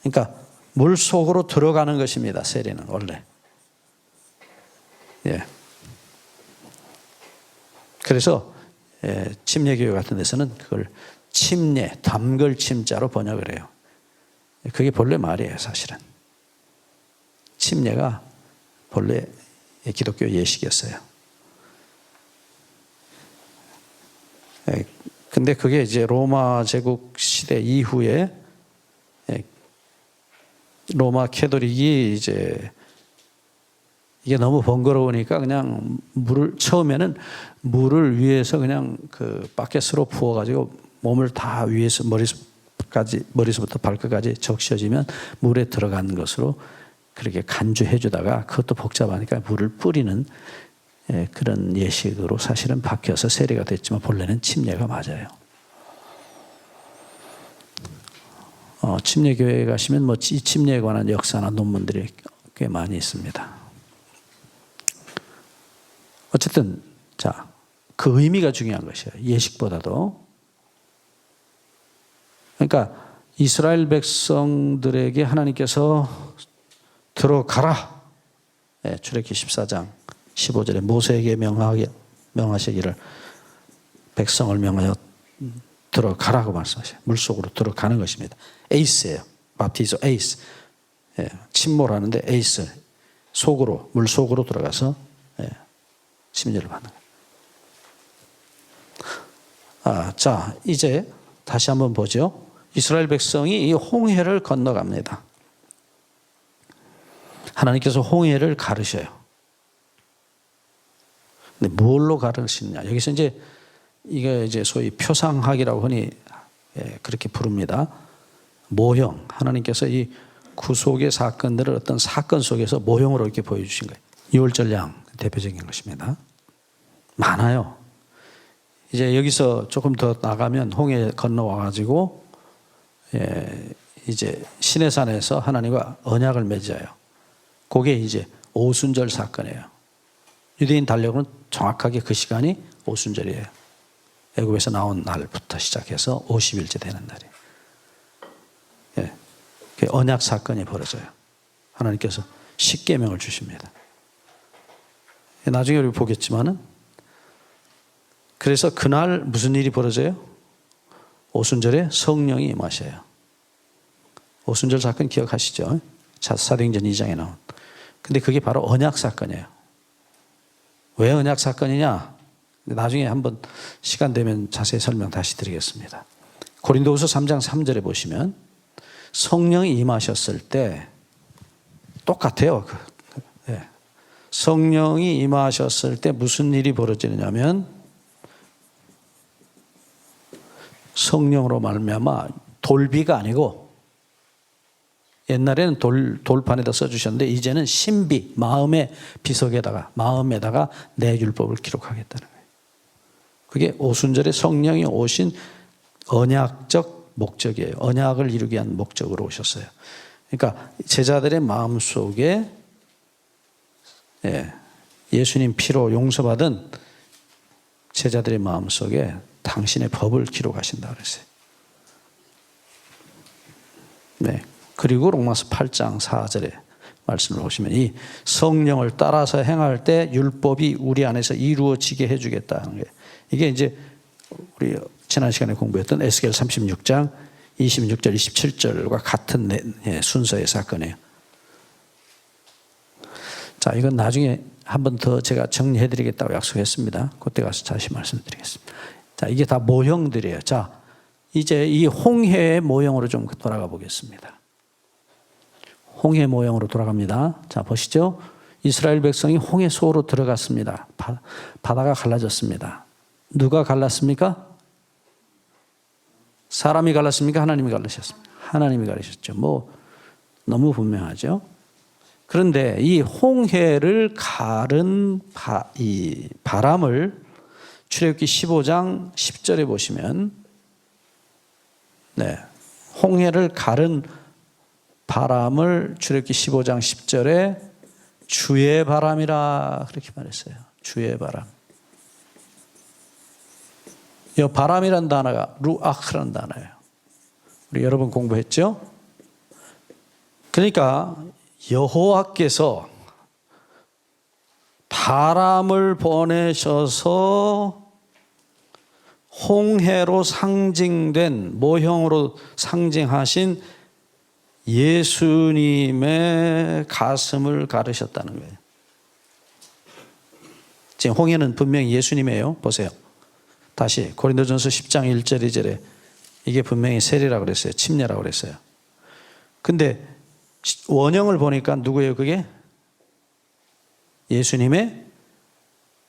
그러니까 물 속으로 들어가는 것입니다. 세례는 원래. 예. 그래서 침례교회 같은 데서는 그걸 침례, 담글 침자로 번역을 해요. 그게 본래 말이에요, 사실은. 침례가 본래 기독교 예식이었어요. 근데 그게 이제 로마 제국 시대 이후에 로마 캐토릭이 이제 이게 너무 번거로우니까 그냥 처음에는 물을 위에서 그냥 그 바켓으로 부어가지고 몸을 다 위에서 머리서부터 발끝까지 적셔지면 물에 들어간 것으로 그렇게 간주해 주다가 그것도 복잡하니까 물을 뿌리는 그런 예식으로 사실은 바뀌어서 세례가 됐지만 본래는 침례가 맞아요. 침례교회에 가시면 뭐 이 침례에 관한 역사나 논문들이 꽤 많이 있습니다. 어쨌든 자, 그 의미가 중요한 것이에요. 예식보다도. 그러니까 이스라엘 백성들에게 하나님께서 들어가라. 출애굽기 14장 15절에 모세에게 명하시기를 백성을 명하여 들어가라고 말씀하셔요. 물속으로 들어가는 것입니다. 에이스예요. 밥티조 에이스. 침몰하는데 에이스. 속으로, 물속으로 들어가서 침례를 받는 거예요. 자, 이제 다시 한번 보죠. 이스라엘 백성이 이 홍해를 건너갑니다. 하나님께서 홍해를 가르셔요. 근데 뭘로 가르시느냐? 여기서 이게 이제 소위 표상학이라고 흔히 그렇게 부릅니다. 모형. 하나님께서 이 구속의 사건들을 어떤 사건 속에서 모형으로 이렇게 보여주신 거예요. 유월절 양 대표적인 것입니다. 많아요. 이제 여기서 조금 더 나가면 홍해 건너와가지고 이제 시내산에서 하나님과 언약을 맺어요. 그게 이제 오순절 사건이에요. 유대인 달력은 정확하게 그 시간이 오순절이에요. 애굽에서 나온 날부터 시작해서 50일째 되는 날이에요. 그 언약 사건이 벌어져요. 하나님께서 십계명을 주십니다. 나중에 우리 보겠지만은 그래서 그날 무슨 일이 벌어져요? 오순절에 성령이 임하셔요. 오순절 사건 기억하시죠? 사도행전 2장에 나온. 근데 그게 바로 언약 사건이에요. 왜 언약 사건이냐? 나중에 한번 시간 되면 자세히 설명 다시 드리겠습니다. 고린도후서 3장 3절에 보시면 성령이 임하셨을 때 똑같아요. 성령이 임하셨을 때 무슨 일이 벌어지느냐면 성령으로 말미암아 돌비가 아니고 옛날에는 돌판에다 써주셨는데 이제는 신비, 마음의 비석에다가 마음에다가 내 율법을 기록하겠다는 거예요. 그게 오순절에 성령이 오신 언약적 목적이에요. 언약을 이루기 위한 목적으로 오셨어요. 그러니까 제자들의 마음속에 예수님 피로 용서받은 제자들의 마음속에 당신의 법을 기록하신다 그랬어요. 네. 그리고 로마서 8장 4절에 말씀을 보시면 이 성령을 따라서 행할 때 율법이 우리 안에서 이루어지게 해주겠다는 거예요. 이게 이제 우리 지난 시간에 공부했던 에스겔 36장 26절 27절과 같은 순서의 사건이에요. 자, 이건 나중에 한 번 더 제가 정리해 드리겠다고 약속했습니다. 그때 가서 다시 말씀드리겠습니다. 자, 이게 다 모형들이에요. 자, 이제 이 홍해의 모형으로 좀 돌아가 보겠습니다. 홍해 모형으로 돌아갑니다. 자, 보시죠. 이스라엘 백성이 홍해 속으로 들어갔습니다. 바다가 갈라졌습니다. 누가 갈랐습니까? 사람이 갈랐습니까? 하나님이 갈라셨습니까? 하나님이 갈라셨죠. 뭐 너무 분명하죠. 그런데 이 홍해를 가른 이 바람을 출애굽기 15장 10절에 보시면 홍해를 가른 바람을 출애굽기 15장 10절에 주의 바람이라 그렇게 말했어요. 주의 바람. 이 바람이란 단어가 루아흐라는 단어예요. 우리 여러 번 공부했죠? 그러니까 여호와께서 바람을 보내셔서 홍해로 상징된 모형으로 상징하신 예수님의 가슴을 가르셨다는 거예요. 지금 홍해는 분명히 예수님이에요. 보세요. 다시 고린도전서 10장 1절 2절에 이게 분명히 세례라고 그랬어요. 침례라고 그랬어요. 근데 원형을 보니까 누구예요? 그게 예수님의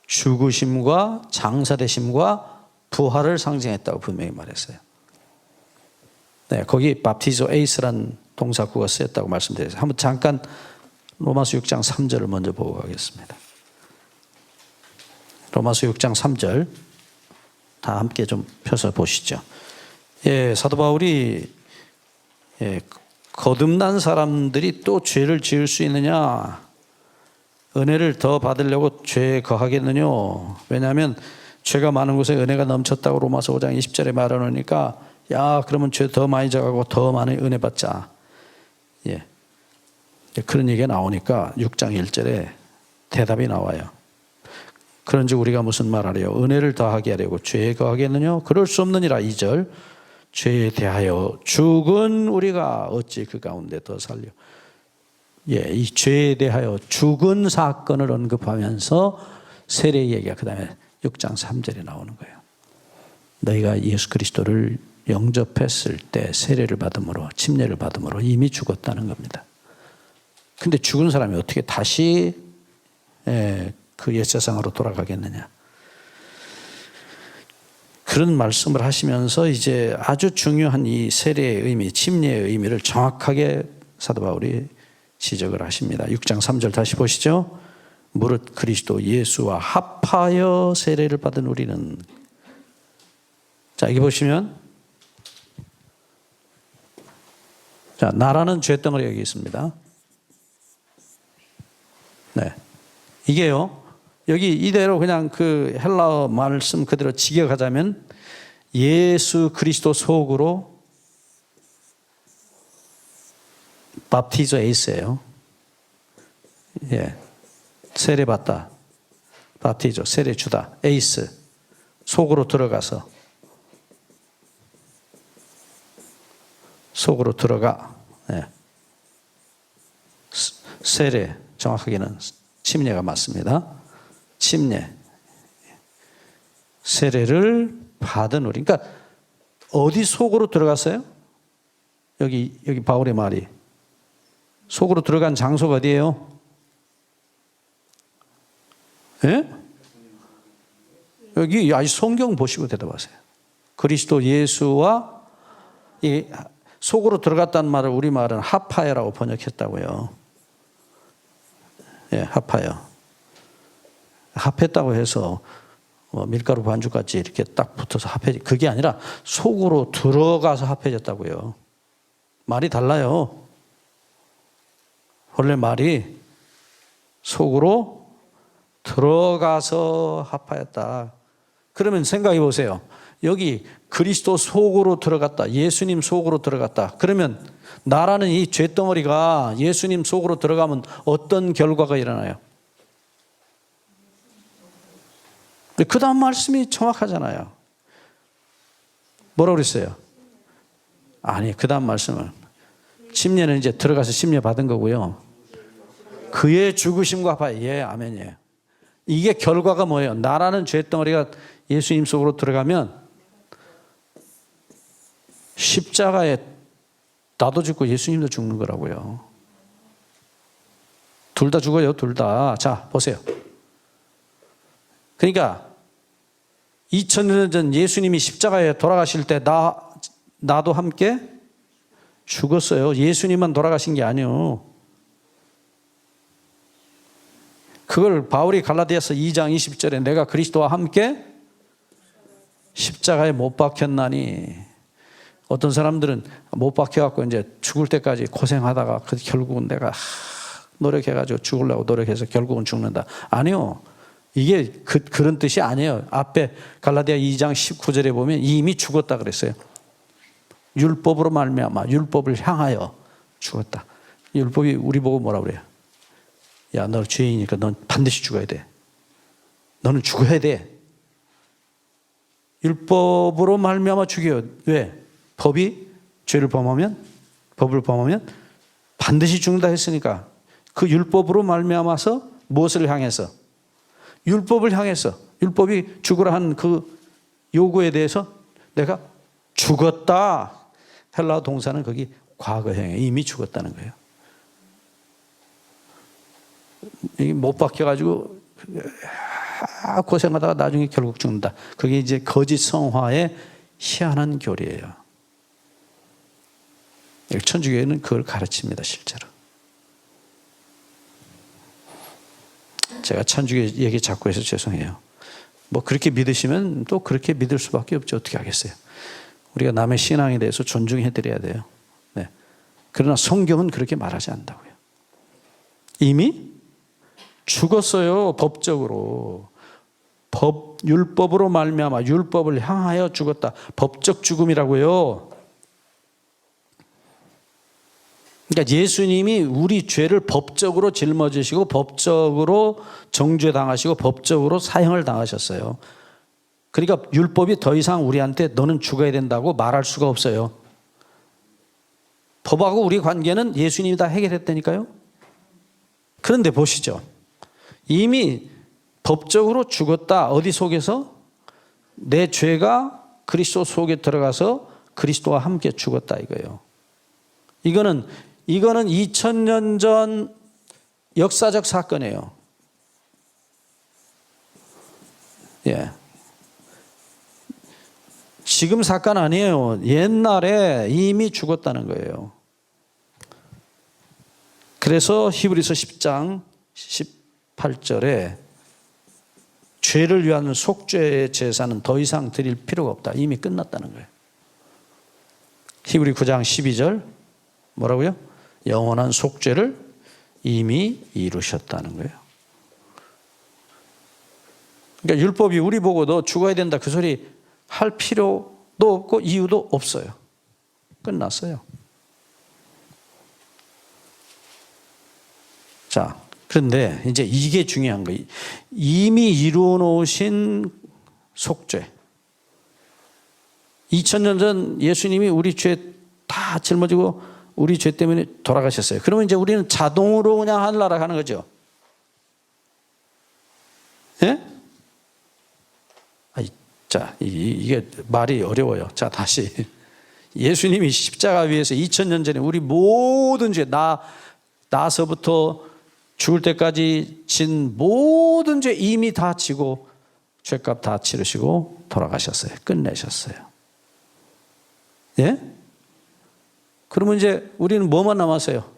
죽으심과 장사되심과 부활을 상징했다고 분명히 말했어요. 네, 거기 밥티조 에이스란 동사구가 쓰였다고 말씀드렸어요. 한번 잠깐 로마서 6장 3절을 먼저 보고 가겠습니다. 로마서 6장 3절 다 함께 좀 펴서 보시죠. 예, 사도 바울이 거듭난 사람들이 또 죄를 지을 수 있느냐? 은혜를 더 받으려고 죄에 거하겠느냐? 왜냐하면 죄가 많은 곳에 은혜가 넘쳤다고 로마서 5장 20절에 말하니까 야, 그러면 죄 더 많이 져가고 더 많이 은혜 받자. 예, 그런 얘기가 나오니까 6장 1절에 대답이 나와요. 그런즉 우리가 무슨 말하래요? 은혜를 더하게 하려고 죄에 거하겠느냐? 그럴 수 없느니라. 2절 죄에 대하여 죽은 우리가 어찌 그 가운데 더 살려? 예, 이 죄에 대하여 죽은 사건을 언급하면서 세례 얘기가 그 다음에 6장 3절에 나오는 거예요. 너희가 예수 그리스도를 영접했을 때 세례를 받음으로 침례를 받음으로 이미 죽었다는 겁니다. 근데 죽은 사람이 어떻게 다시 그 옛세상으로 돌아가겠느냐? 그런 말씀을 하시면서 이제 아주 중요한 이 세례의 의미, 침례의 의미를 정확하게 사도 바울이 지적을 하십니다. 6장 3절 다시 보시죠. 무릇 그리스도 예수와 합하여 세례를 받은 우리는, 자, 여기 보시면, 자, 나라는 죄덩어리 여기 있습니다. 네, 이게요. 여기 이대로 그냥 그 헬라어 말씀 그대로 직역하자면 예수 그리스도 속으로 밥티조 에이스예요. 예, 세례 받다. 밥티조 세례 주다. 에이스 속으로 들어가서 속으로 들어가. 예. 세례 정확하게는 침례가 맞습니다. 침례, 세례를 받은 우리. 그러니까 어디 속으로 들어갔어요? 여기 바울의 말이 속으로 들어간 장소가 어디예요? 예? 여기 아주 성경 보시고 대답하세요. 그리스도 예수와 이 속으로 들어갔다는 말을 우리말은 합하여라고 번역했다고요. 예, 합하여. 합했다고 해서 밀가루 반죽같이 이렇게 딱 붙어서 합해, 그게 아니라 속으로 들어가서 합해졌다고요. 말이 달라요. 원래 말이 속으로 들어가서 합하였다. 그러면 생각해 보세요. 여기 그리스도 속으로 들어갔다. 예수님 속으로 들어갔다. 그러면 나라는 이 죄덩어리가 예수님 속으로 들어가면 어떤 결과가 일어나요? 그 다음 말씀이 정확하잖아요. 뭐라고 그랬어요? 아니, 그 다음 말씀은 침례는 이제 들어가서 침례 받은 거고요. 그의 죽으심과 화해. 예, 아멘이에요. 이게 결과가 뭐예요? 나라는 죄덩어리가 예수님 속으로 들어가면 십자가에 나도 죽고 예수님도 죽는 거라고요. 둘 다 죽어요, 둘 다. 자, 보세요. 그러니까 2000년 전 예수님이 십자가에 돌아가실 때 나도 함께 죽었어요. 예수님만 돌아가신 게 아니에요. 그걸 바울이 갈라디아서 2장 20절에 내가 그리스도와 함께 십자가에 못 박혔나니, 어떤 사람들은 못 박혀갖고 이제 죽을 때까지 고생하다가 결국은 내가 노력해가지고 죽으려고 노력해서 결국은 죽는다. 아니요. 이게 그런 뜻이 아니에요. 앞에 갈라디아 2장 19절에 보면 이미 죽었다 그랬어요. 율법으로 말미암아 율법을 향하여 죽었다. 율법이 우리 보고 뭐라 그래요? 야, 너 죄인이니까 넌 반드시 죽어야 돼. 너는 죽어야 돼. 율법으로 말미암아 죽여요. 왜? 법이 죄를 범하면, 법을 범하면 반드시 죽는다 했으니까 그 율법으로 말미암아서 무엇을 향해서? 율법을 향해서, 율법이 죽으라 한 그 요구에 대해서 내가 죽었다. 헬라어 동사는 거기 과거형에 이미 죽었다는 거예요. 못 박혀가지고 고생하다가 나중에 결국 죽는다. 그게 이제 거짓 성화의 희한한 교리예요. 천주교회는 그걸 가르칩니다, 실제로. 제가 천주교 얘기 자꾸 해서 죄송해요. 뭐 그렇게 믿으시면 또 그렇게 믿을 수밖에 없죠. 어떻게 하겠어요? 우리가 남의 신앙에 대해서 존중해드려야 돼요. 네. 그러나 성경은 그렇게 말하지 않는다고요. 이미 죽었어요. 법적으로. 율법으로 말미암아 율법을 향하여 죽었다. 법적 죽음이라고요. 그러니까 예수님이 우리 죄를 법적으로 짊어지시고 법적으로 정죄당하시고 법적으로 사형을 당하셨어요. 그러니까 율법이 더 이상 우리한테 너는 죽어야 된다고 말할 수가 없어요. 법하고 우리 관계는 예수님이 다 해결했다니까요. 그런데 보시죠. 이미 법적으로 죽었다. 어디 속에서? 내 죄가 그리스도 속에 들어가서 그리스도와 함께 죽었다 이거예요. 이거는 2000년 전 역사적 사건이에요. 예. 지금 사건 아니에요. 옛날에 이미 죽었다는 거예요. 그래서 히브리서 10장 18절에 죄를 위한 속죄의 제사는 더 이상 드릴 필요가 없다. 이미 끝났다는 거예요. 히브리 9장 12절 뭐라고요? 영원한 속죄를 이미 이루셨다는 거예요. 그러니까 율법이 우리 보고 너 죽어야 된다 그 소리 할 필요도 없고 이유도 없어요. 끝났어요. 자, 그런데 이제 이게 중요한 거예요. 이미 이루어 놓으신 속죄. 2000년 전 예수님이 우리 죄 다 짊어지고 우리 죄 때문에 돌아가셨어요. 그러면 이제 우리는 자동으로 그냥 하늘나라 가는 거죠. 예? 자, 이게 말이 어려워요. 자, 다시. 예수님이 십자가 위에서 2000년 전에 우리 모든 죄, 나서부터 죽을 때까지 진 모든 죄 이미 다 지고 죄값 다 치르시고 돌아가셨어요. 끝내셨어요. 예? 그러면 이제 우리는 뭐만 남았어요?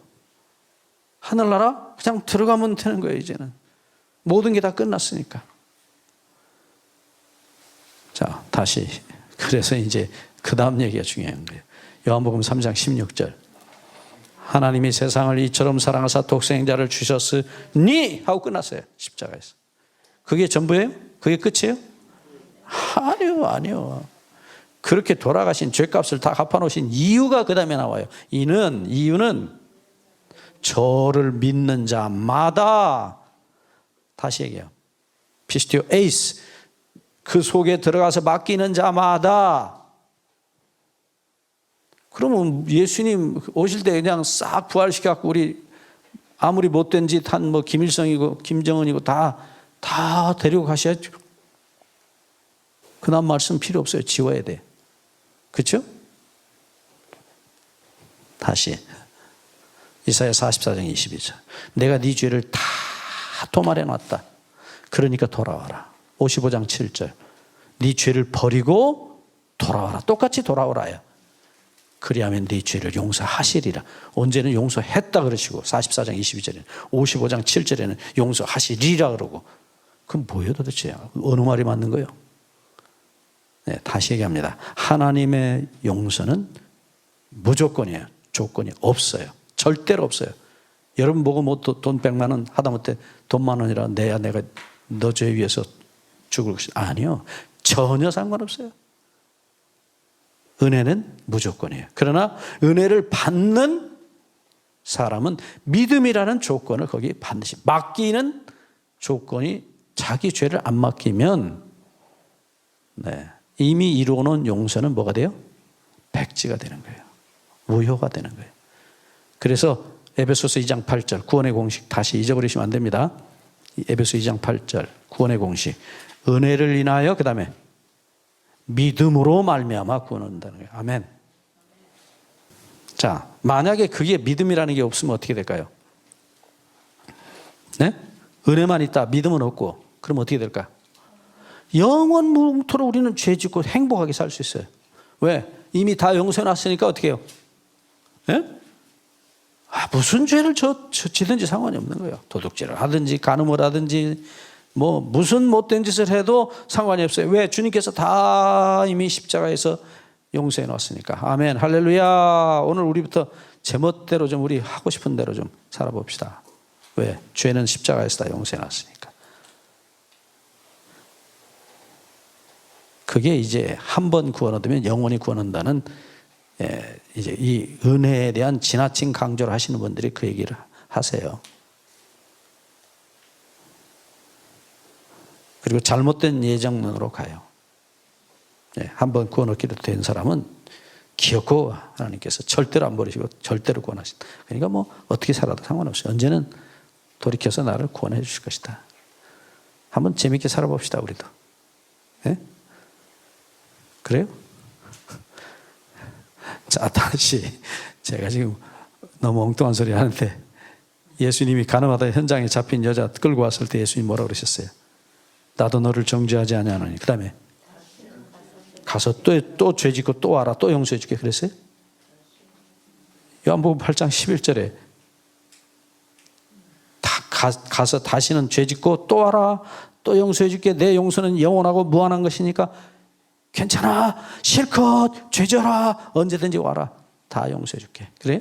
하늘나라? 그냥 들어가면 되는 거예요, 이제는. 모든 게 다 끝났으니까. 자, 다시. 그래서 이제 그 다음 얘기가 중요한 거예요. 요한복음 3장 16절. 하나님이 세상을 이처럼 사랑하사 독생자를 주셨으니 하고 끝났어요. 십자가에서. 그게 전부예요? 그게 끝이에요? 아니요. 그렇게 돌아가신 죄값을 다 갚아놓으신 이유가 그 다음에 나와요. 이유는 저를 믿는 자마다, 다시 얘기해요. 피스티오 에이스, 그 속에 들어가서 맡기는 자마다. 그러면 예수님 오실 때 그냥 싹 부활시켜갖고 우리 아무리 못된 짓 한 뭐 김일성이고 김정은이고 다 데리고 가셔야죠. 그다음 말씀 필요 없어요. 지워야 돼. 그렇죠? 다시 이사야 44장 22절. 내가 네 죄를 다 도말해 놨다. 그러니까 돌아와라. 55장 7절. 네 죄를 버리고 돌아와라. 똑같이 돌아오라요. 그리하면 네 죄를 용서하시리라. 언제는 용서했다 그러시고 44장 22절에는 55장 7절에는 용서하시리라 그러고. 그럼 뭐예요 도대체? 어느 말이 맞는 거예요? 네, 다시 얘기합니다. 하나님의 용서는 무조건이에요. 조건이 없어요. 절대로 없어요. 여러분 보고 뭐 돈 100만 원 하다못해 돈 10,000원이라 내가 너 죄 위해서 죽을 것이 아니요. 전혀 상관없어요. 은혜는 무조건이에요. 그러나 은혜를 받는 사람은 믿음이라는 조건을 거기 반드시, 맡기는 조건이 자기 죄를 안 맡기면 이미 이루어놓은 용서는 뭐가 돼요? 백지가 되는 거예요. 무효가 되는 거예요. 그래서 에베소서 2장 8절 구원의 공식 다시 잊어버리시면 안 됩니다. 에베소 2장 8절 구원의 공식. 은혜를 인하여 그 다음에 믿음으로 말미암아 구원을 얻는다는 거예요. 아멘. 자, 만약에 그게 믿음이라는 게 없으면 어떻게 될까요? 네? 은혜만 있다 믿음은 없고 그럼 어떻게 될까요? 영원 무궁토록 우리는 죄 짓고 행복하게 살 수 있어요. 왜? 이미 다 용서해 놨으니까 어떻게 해요? 네? 무슨 죄를 지든지 상관이 없는 거예요. 도둑질을 하든지 간음을 하든지 뭐 무슨 못된 짓을 해도 상관이 없어요. 왜? 주님께서 다 이미 십자가에서 용서해 놨으니까. 아멘. 할렐루야. 오늘 우리부터 제멋대로 좀 우리 하고 싶은 대로 좀 살아봅시다. 왜? 죄는 십자가에서 다 용서해 놨으니까. 그게 이제 한 번 구원 얻으면 영원히 구원 얻는다는 이제 이 은혜에 대한 지나친 강조를 하시는 분들이 그 얘기를 하세요. 그리고 잘못된 예정론으로 가요. 한번 구원 얻게 된 사람은 기어코 하나님께서 절대로 안 버리시고 절대로 구원하신다. 그러니까 뭐 어떻게 살아도 상관없어요. 언제는 돌이켜서 나를 구원해 주실 것이다. 한번 재밌게 살아봅시다 우리도. 네? 그래요? 자, 다시 제가 지금 너무 엉뚱한 소리 하는데 예수님이 가늠하다 현장에 잡힌 여자 끌고 왔을 때 예수님 뭐라고 그러셨어요? 나도 너를 정죄하지 아니하노니. 그 다음에 가서 또 죄짓고 또 와라. 또 용서해 줄게 그랬어요? 요한복음 8장 11절에 가서 다시는 죄짓고 또 와라. 또 용서해 줄게. 내 용서는 영원하고 무한한 것이니까 괜찮아. 실컷 죄져라. 언제든지 와라. 다 용서해 줄게. 그래요?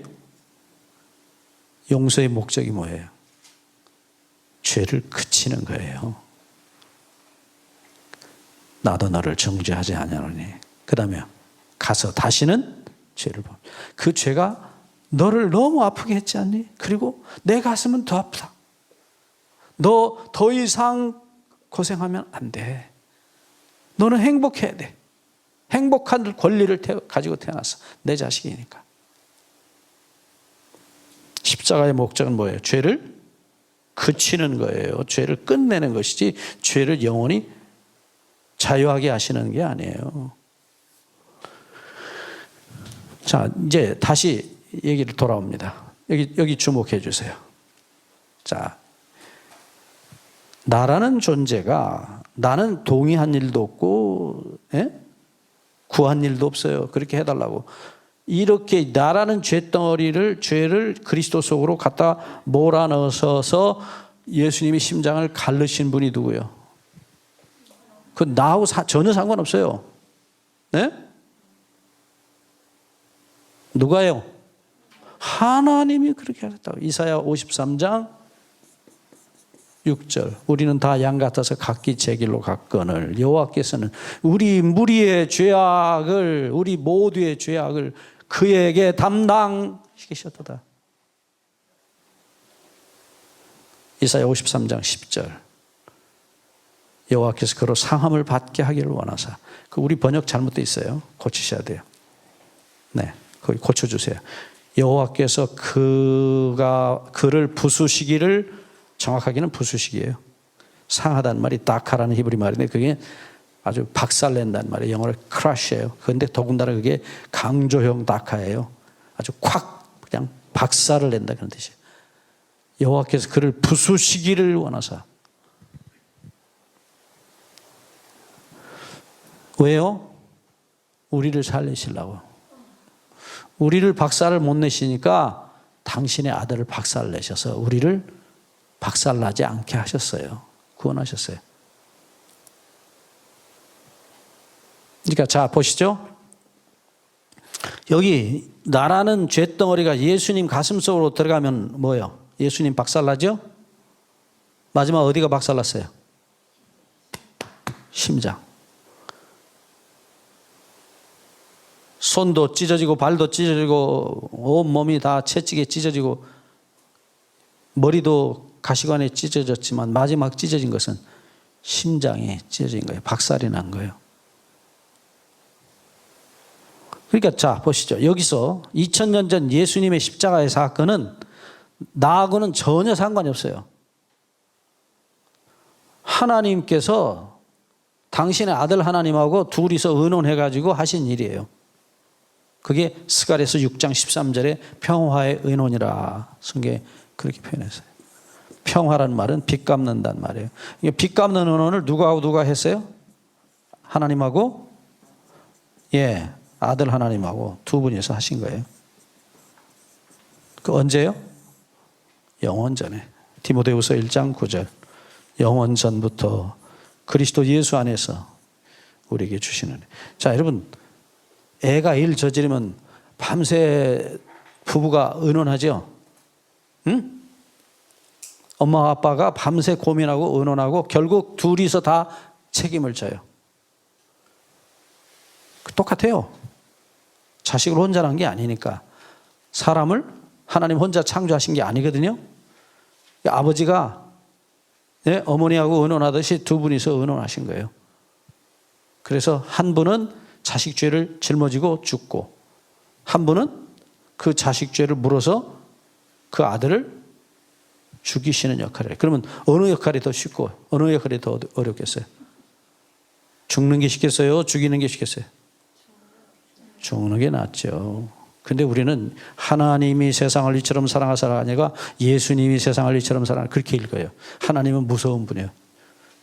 용서의 목적이 뭐예요? 죄를 그치는 거예요. 나도 너를 정죄하지 아니하노니. 그 다음에 가서 다시는 죄를 범. 그 죄가 너를 너무 아프게 했지 않니? 그리고 내 가슴은 더 아프다. 너 더 이상 고생하면 안 돼. 너는 행복해야 돼. 행복한 권리를 가지고 태어났어. 내 자식이니까. 십자가의 목적은 뭐예요? 죄를 그치는 거예요. 죄를 끝내는 것이지 죄를 영원히 자유하게 하시는 게 아니에요. 자, 이제 다시 얘기를 돌아옵니다. 여기 주목해 주세요. 자, 나라는 존재가 나는 동의한 일도 없고 구한 일도 없어요. 그렇게 해달라고. 이렇게 나라는 죄를 그리스도 속으로 갖다 몰아넣어서 예수님이 심장을 가르신 분이 누구예요? 그 나하고 전혀 상관없어요. 네? 누가요? 하나님이 그렇게 하셨다고. 이사야 53장 6절 우리는 다 양 같아서 각기 제 길로 갔거늘 여호와께서는 우리 무리의 죄악을 우리 모두의 죄악을 그에게 담당시키셨도다. 이사야 53장 10절 여호와께서 그로 상함을 받게 하기를 원하사. 그 우리 번역 잘못되어 있어요. 고치셔야 돼요. 네, 거기 고쳐주세요. 여호와께서 그를 부수시기를, 정확하게는 부수시기예요. 상하다는 말이 다카라는 히브리 말인데 그게 아주 박살낸다는 말이에요. 영어로 크러쉬예요. 그런데 더군다나 그게 강조형 다카예요. 아주 콱 그냥 박살을 낸다 그런 뜻이에요. 여호와께서 그를 부수시기를 원하사. 왜요? 우리를 살리시려고. 우리를 박살을 못 내시니까 당신의 아들을 박살 내셔서 우리를 박살 나지 않게 하셨어요. 구원하셨어요. 그러니까 자 보시죠. 여기 나라는 쇳덩어리가 예수님 가슴 속으로 들어가면 뭐예요? 예수님 박살 나죠? 마지막 어디가 박살 났어요? 심장. 손도 찢어지고 발도 찢어지고 온 몸이 다 채찍에 찢어지고 머리도 가시관에 찢어졌지만 마지막 찢어진 것은 심장에 찢어진 거예요. 박살이 난 거예요. 그러니까 자 보시죠. 여기서 2000년 전 예수님의 십자가의 사건은 나하고는 전혀 상관이 없어요. 하나님께서 당신의 아들 하나님하고 둘이서 의논해가지고 하신 일이에요. 그게 스가랴서 6장 13절에 평화의 의논이라 성경에 그렇게 표현했어요. 평화라는 말은 빚 갚는다는 말이에요. 빚 갚는 의논을 누가 했어요? 하나님하고 아들 하나님하고 두 분이서 하신 거예요. 그 언제요? 영원 전에. 디모데후서 1장 9절. 영원 전부터 그리스도 예수 안에서 우리에게 주시는. 자, 여러분, 애가 일 저지르면 밤새 부부가 의논하죠. 응? 엄마 아빠가 밤새 고민하고 의논하고 결국 둘이서 다 책임을 져요. 똑같아요. 자식을 혼자 낳은 게 아니니까. 사람을 하나님 혼자 창조하신 게 아니거든요. 아버지가 어머니하고 의논하듯이 두 분이서 의논하신 거예요. 그래서 한 분은 자식 죄를 짊어지고 죽고 한 분은 그 자식 죄를 물어서 그 아들을 죽이시는 역할을 해요. 그러면 어느 역할이 더 쉽고 어느 역할이 더 어렵겠어요? 죽는 게 쉽겠어요? 죽이는 게 쉽겠어요? 죽는 게 낫죠. 근데 우리는 하나님이 세상을 이처럼 사랑하사가 아니라 예수님이 세상을 이처럼 사랑하사 그렇게 읽어요. 하나님은 무서운 분이에요.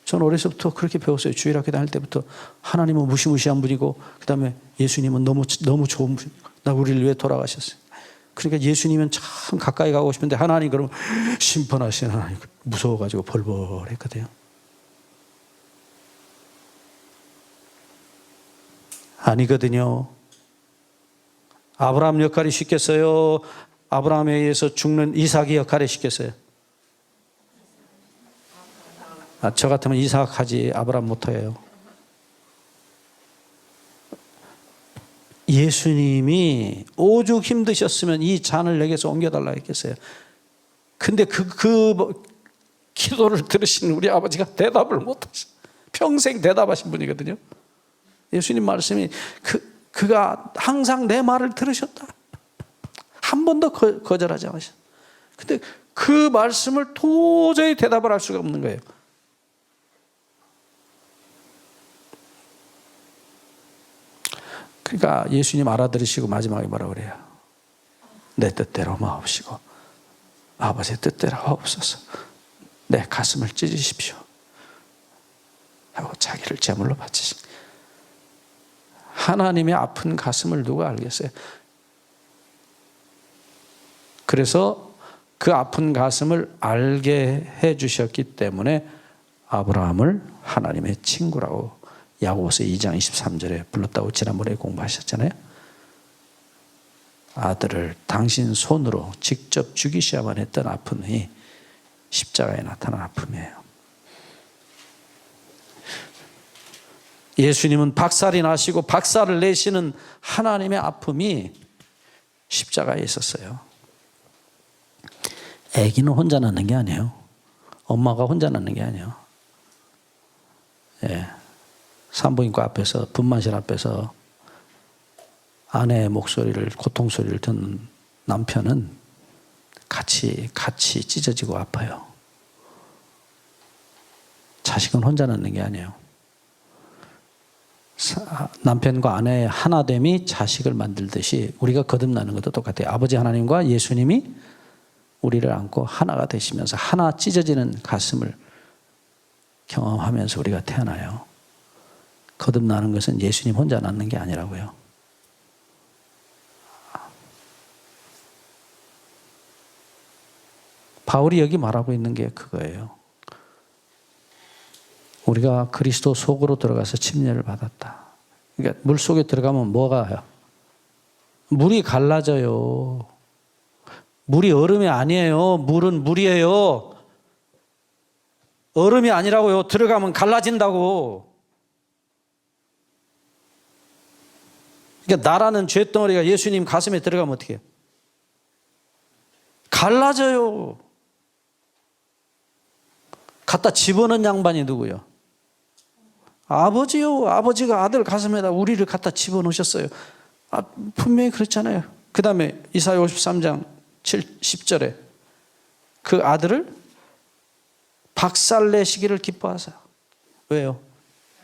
저는 어려서부터 그렇게 배웠어요. 주일학교 다닐 때부터 하나님은 무시무시한 분이고 그 다음에 예수님은 너무 좋은 분. 나 우리를 위해 돌아가셨어요. 그러니까 예수님은 참 가까이 가고 싶은데 하나님 그러면 심판하신 하나님 무서워가지고 벌벌했거든요. 아니거든요. 아브라함 역할이 쉽겠어요? 아브라함에 의해서 죽는 이삭의 역할이 쉽겠어요? 저 같으면 이삭 하지 아브라함 못해요. 예수님이 오죽 힘드셨으면 이 잔을 내게서 옮겨달라 했겠어요. 근데 그 기도를 들으신 우리 아버지가 대답을 못하셨어요. 평생 대답하신 분이거든요. 예수님 말씀이 그가 항상 내 말을 들으셨다. 한 번도 거절하지 않으셨어요. 근데 그 말씀을 도저히 대답을 할 수가 없는 거예요. 그러니까 예수님 알아들으시고 마지막에 뭐라고 그래요? 내 뜻대로 마옵시고 아버지의 뜻대로 하옵소서. 내 가슴을 찢으십시오 하고 자기를 제물로 바치신. 하나님의 아픈 가슴을 누가 알겠어요? 그래서 그 아픈 가슴을 알게 해주셨기 때문에 아브라함을 하나님의 친구라고 야고보서 2장 23절에 불렀다고 지난번에 공부하셨잖아요. 아들을 당신 손으로 직접 죽이셔야만 했던 아픔이 십자가에 나타난 아픔이에요. 예수님은 박살이 나시고 박살을 내시는 하나님의 아픔이 십자가에 있었어요. 아기는 혼자 낳는 게 아니에요. 엄마가 혼자 낳는 게 아니에요. 예. 산부인과 앞에서, 분만실 앞에서 아내의 목소리를, 고통 소리를 듣는 남편은 같이 찢어지고 아파요. 자식은 혼자 낳는 게 아니에요. 남편과 아내의 하나됨이 자식을 만들듯이 우리가 거듭나는 것도 똑같아요. 아버지 하나님과 예수님이 우리를 안고 하나가 되시면서 하나 찢어지는 가슴을 경험하면서 우리가 태어나요. 거듭나는 것은 예수님 혼자 낳는 게 아니라고요. 바울이 여기 말하고 있는 게 그거예요. 우리가 그리스도 속으로 들어가서 침례를 받았다. 그러니까 물 속에 들어가면 뭐가요? 물이 갈라져요. 물이 얼음이 아니에요. 물은 물이에요. 얼음이 아니라고요. 들어가면 갈라진다고. 그러니까 나라는 죄덩어리가 예수님 가슴에 들어가면 어떻게 해요? 갈라져요. 갖다 집어넣은 양반이 누구요? 아버지요. 아버지가 아들 가슴에다 우리를 갖다 집어넣으셨어요. 분명히 그렇잖아요. 그 다음에 이사야 53장 10절에 그 아들을 박살내시기를 기뻐하사. 왜요?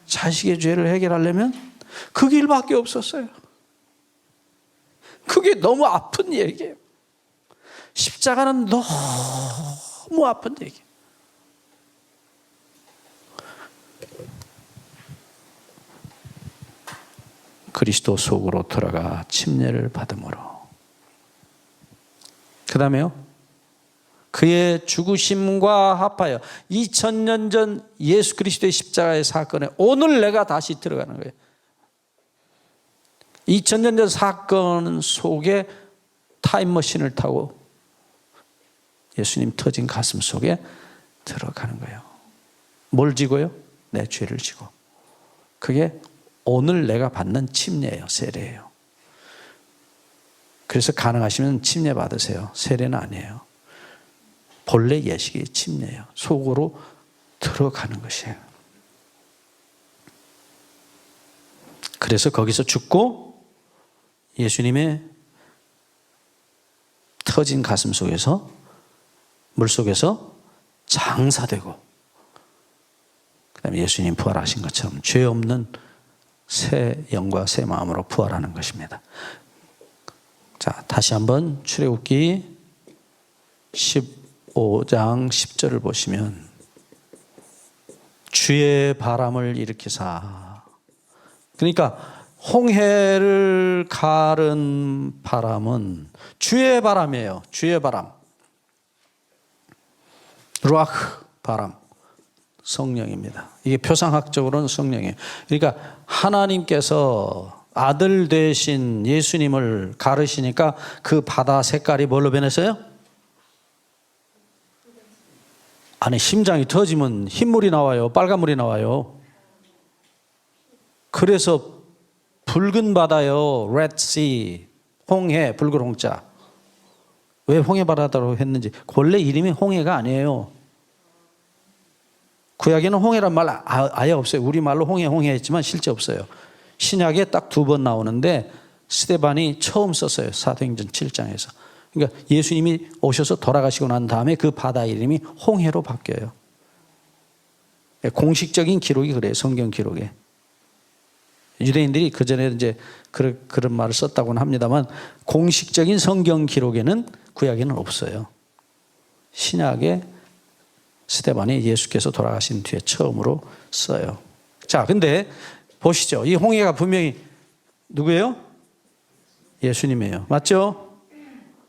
자식의 죄를 해결하려면 그 길밖에 없었어요. 그게 너무 아픈 얘기예요. 십자가는 너무 아픈 얘기예요. 그리스도 속으로 들어가 침례를 받음으로. 그 다음에요. 그의 죽으심과 합하여 2000년 전 예수 그리스도의 십자가의 사건에 오늘 내가 다시 들어가는 거예요. 2000년 전 사건 속에 타임머신을 타고 예수님 터진 가슴 속에 들어가는 거예요. 뭘 지고요? 내 죄를 지고. 그게 오늘 내가 받는 침례예요. 세례예요. 그래서 가능하시면 침례 받으세요. 세례는 아니에요. 본래 예식이 침례예요. 속으로 들어가는 것이에요. 그래서 거기서 죽고 예수님의 터진 가슴 속에서 물속에서 장사되고 그다음에 예수님 부활하신 것처럼 죄 없는 새 영과 새 마음으로 부활하는 것입니다. 자, 다시 한번 출애굽기 15장 10절을 보시면 주의 바람을 일으키사. 그러니까 홍해를 가른 바람은 주의 바람이에요. 주의 바람. 루아흐 바람. 성령입니다. 이게 표상학적으로는 성령이에요. 그러니까 하나님께서 아들 되신 예수님을 가르시니까 그 바다 색깔이 뭘로 변했어요? 아니, 심장이 터지면 흰물이 나와요? 빨간물이 나와요? 그래서 붉은 바다요. Red Sea. 홍해, 붉은 홍자. 왜 홍해 바다라고 했는지. 원래 이름이 홍해가 아니에요. 구약에는 홍해란 말 아예 없어요. 우리말로 홍해 했지만 실제 없어요. 신약에 딱 2번 나오는데 스데반이 처음 썼어요. 사도행전 7장에서. 그러니까 예수님이 오셔서 돌아가시고 난 다음에 그 바다 이름이 홍해로 바뀌어요. 공식적인 기록이 그래요. 성경 기록에. 유대인들이 그전에 이제 그런 말을 썼다고는 합니다만 공식적인 성경 기록에는 구약에는 없어요. 신약에 스데반이 예수께서 돌아가신 뒤에 처음으로 써요. 자, 근데 보시죠. 이 홍해가 분명히 누구예요? 예수님이에요. 맞죠?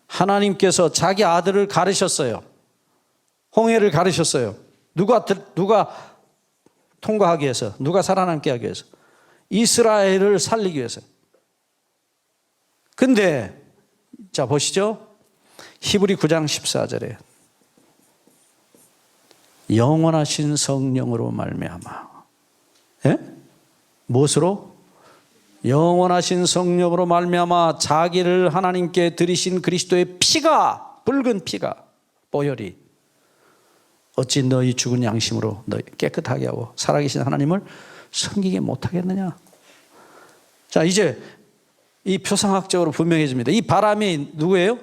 하나님께서 자기 아들을 가르셨어요. 홍해를 가르셨어요. 누가 통과하기 위해서, 누가 살아남게 하기 위해서, 이스라엘을 살리기 위해서. 근데 자 보시죠. 히브리 9장 14절에 영원하신 성령으로 말미암아. 예? 무엇으로? 영원하신 성령으로 말미암아 자기를 하나님께 드리신 그리스도의 피가, 붉은 피가, 보혈이 어찌 너희 죽은 양심으로 너희 깨끗하게 하고 살아계신 하나님을 섬기게 못하겠느냐. 자, 이제 이 표상학적으로 분명해집니다. 이 바람이 누구예요?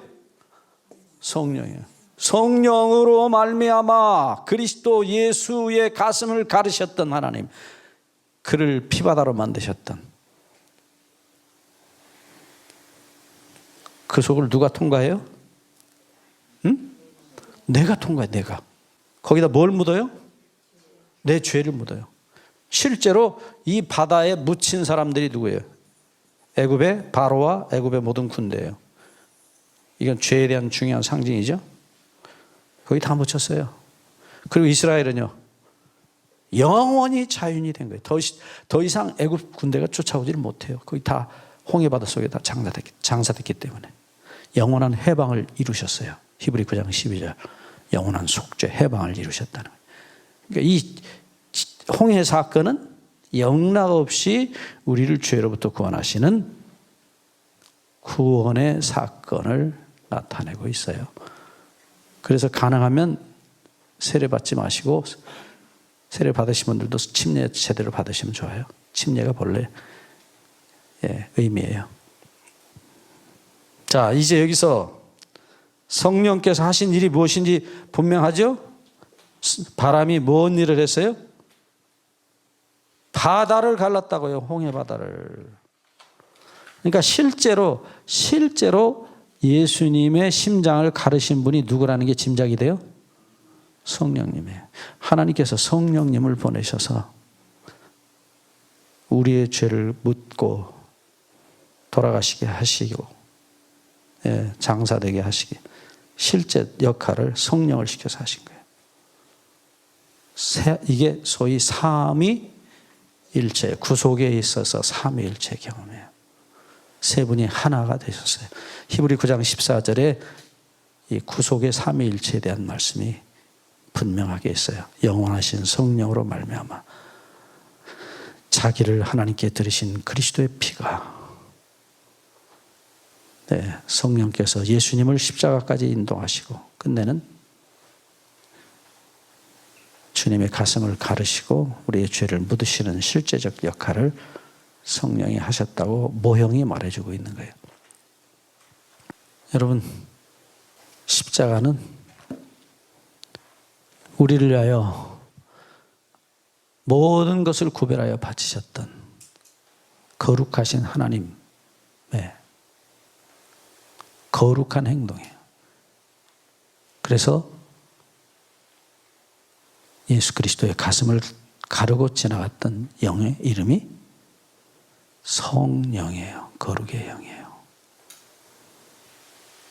성령이에요. 성령으로 말미암아 그리스도 예수의 가슴을 가르셨던 하나님, 그를 피바다로 만드셨던 그 속을 누가 통과해요? 응? 내가 통과해. 내가. 거기다 뭘 묻어요? 내 죄를 묻어요. 실제로 이 바다에 묻힌 사람들이 누구예요? 애굽의 바로와 애굽의 모든 군대예요. 이건 죄에 대한 중요한 상징이죠. 거기 다 묻혔어요. 그리고 이스라엘은요, 영원히 자유인이 된 거예요. 더 이상 애굽 군대가 쫓아오지를 못해요. 거기 다 홍해바다 속에 다 장사됐기 때문에 영원한 해방을 이루셨어요. 히브리 9장 12절. 영원한 속죄, 해방을 이루셨다는 거예요. 그러니까 이 홍해 사건은 영락없이 우리를 죄로부터 구원하시는 구원의 사건을 나타내고 있어요. 그래서 가능하면 세례 받지 마시고, 세례 받으신 분들도 침례 제대로 받으시면 좋아요. 침례가 본래 의미예요. 자, 이제 여기서 성령께서 하신 일이 무엇인지 분명하죠? 바람이 뭔 일을 했어요? 바다를 갈랐다고요. 홍해 바다를. 그러니까 실제로 예수님의 심장을 가르신 분이 누구라는 게 짐작이 돼요? 성령님이에요. 하나님께서 성령님을 보내셔서 우리의 죄를 묻고 돌아가시게 하시고, 장사되게 하시게, 실제 역할을 성령을 시켜서 하신 거예요. 이게 소위 삼위일체, 구속에 있어서 삼위일체 경험이에요. 세 분이 하나가 되셨어요. 히브리 9장 14절에 이 구속의 삼위일체에 대한 말씀이 분명하게 있어요. 영원하신 성령으로 말미암아 자기를 하나님께 드리신 그리스도의 피가, 성령께서 예수님을 십자가까지 인도하시고 끝내는 주님의 가슴을 가르시고 우리의 죄를 묻으시는 실제적 역할을 성령이 하셨다고 모형이 말해주고 있는 거예요. 여러분, 십자가는 우리를 위하여 모든 것을 구별하여 바치셨던 거룩하신 하나님의 거룩한 행동이에요. 그래서 예수 그리스도의 가슴을 가르고 지나갔던 영의 이름이 성령이에요. 거룩의 영이에요.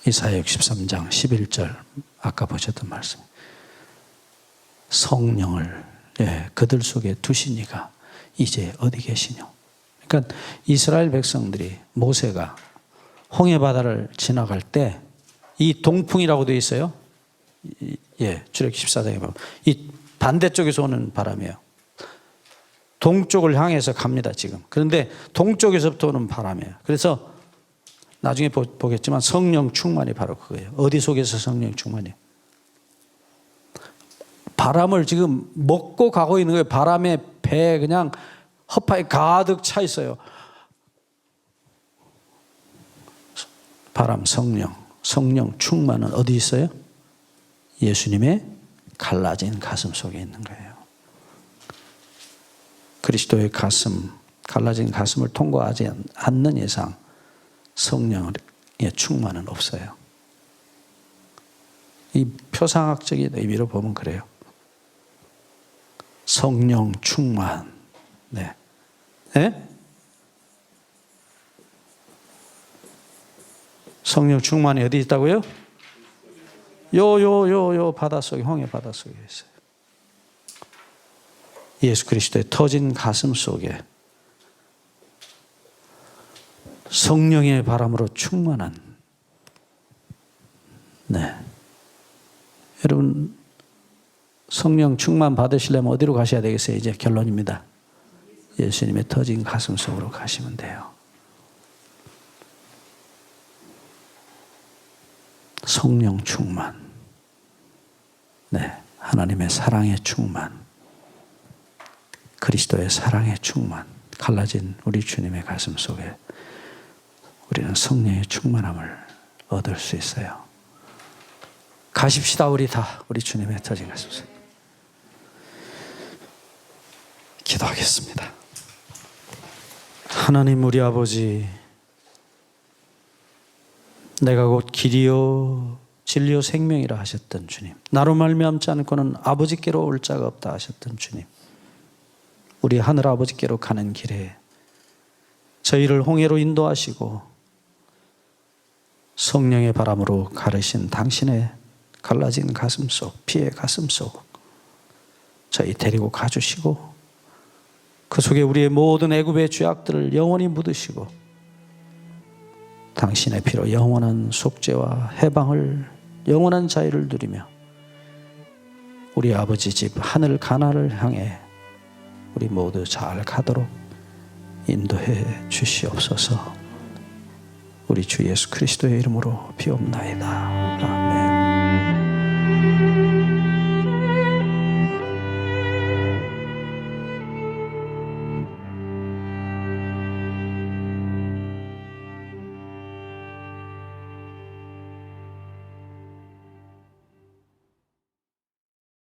이사야 63장 11절 아까 보셨던 말씀. 성령을 그들 속에 두시니가 이제 어디 계시뇨. 그러니까 이스라엘 백성들이, 모세가 홍해 바다를 지나갈 때 이 동풍이라고 되어 있어요. 출애굽기 14장에 보면 이 반대쪽에서 오는 바람이에요. 동쪽을 향해서 갑니다, 지금. 그런데 동쪽에서부터 오는 바람이에요. 그래서 나중에 보겠지만 성령 충만이 바로 그거예요. 어디 속에서 성령 충만이에요? 바람을 지금 먹고 가고 있는 거예요. 바람에 배에 그냥 허파에 가득 차 있어요. 바람, 성령 충만은 어디 있어요? 예수님의 갈라진 가슴 속에 있는 거예요. 그리스도의 가슴, 갈라진 가슴을 통과하지 않는 이상 성령의 충만은 없어요. 이 표상학적인 의미로 보면 그래요. 성령 충만. 네. 성령 충만이 어디 있다고요? 요 바닷속에, 홍해 바닷속에 있어요. 예수 그리스도의 터진 가슴 속에 성령의 바람으로 충만한, 여러분, 성령 충만 받으시려면 어디로 가셔야 되겠어요? 이제 결론입니다. 예수님의 터진 가슴 속으로 가시면 돼요. 성령 충만. 네, 하나님의 사랑의 충만. 그리스도의 사랑의 충만. 갈라진 우리 주님의 가슴 속에 우리는 성령의 충만함을 얻을 수 있어요. 가십시다 우리 다. 우리 주님의 터진 가슴 속에. 기도하겠습니다. 하나님 우리 아버지, 내가 곧 길이요 진리요 생명이라 하셨던 주님, 나로 말미암지 않고는 아버지께로 올 자가 없다 하셨던 주님, 우리 하늘 아버지께로 가는 길에 저희를 홍해로 인도하시고 성령의 바람으로 가르신 당신의 갈라진 가슴 속, 피의 가슴 속 저희 데리고 가주시고 그 속에 우리의 모든 애굽의 죄악들을 영원히 묻으시고 당신의 피로 영원한 속죄와 해방을, 영원한 자유를 누리며 우리 아버지 집 하늘 가나안을 향해 우리 모두 잘 가도록 인도해 주시옵소서. 우리 주 예수 그리스도의 이름으로 비옵나이다.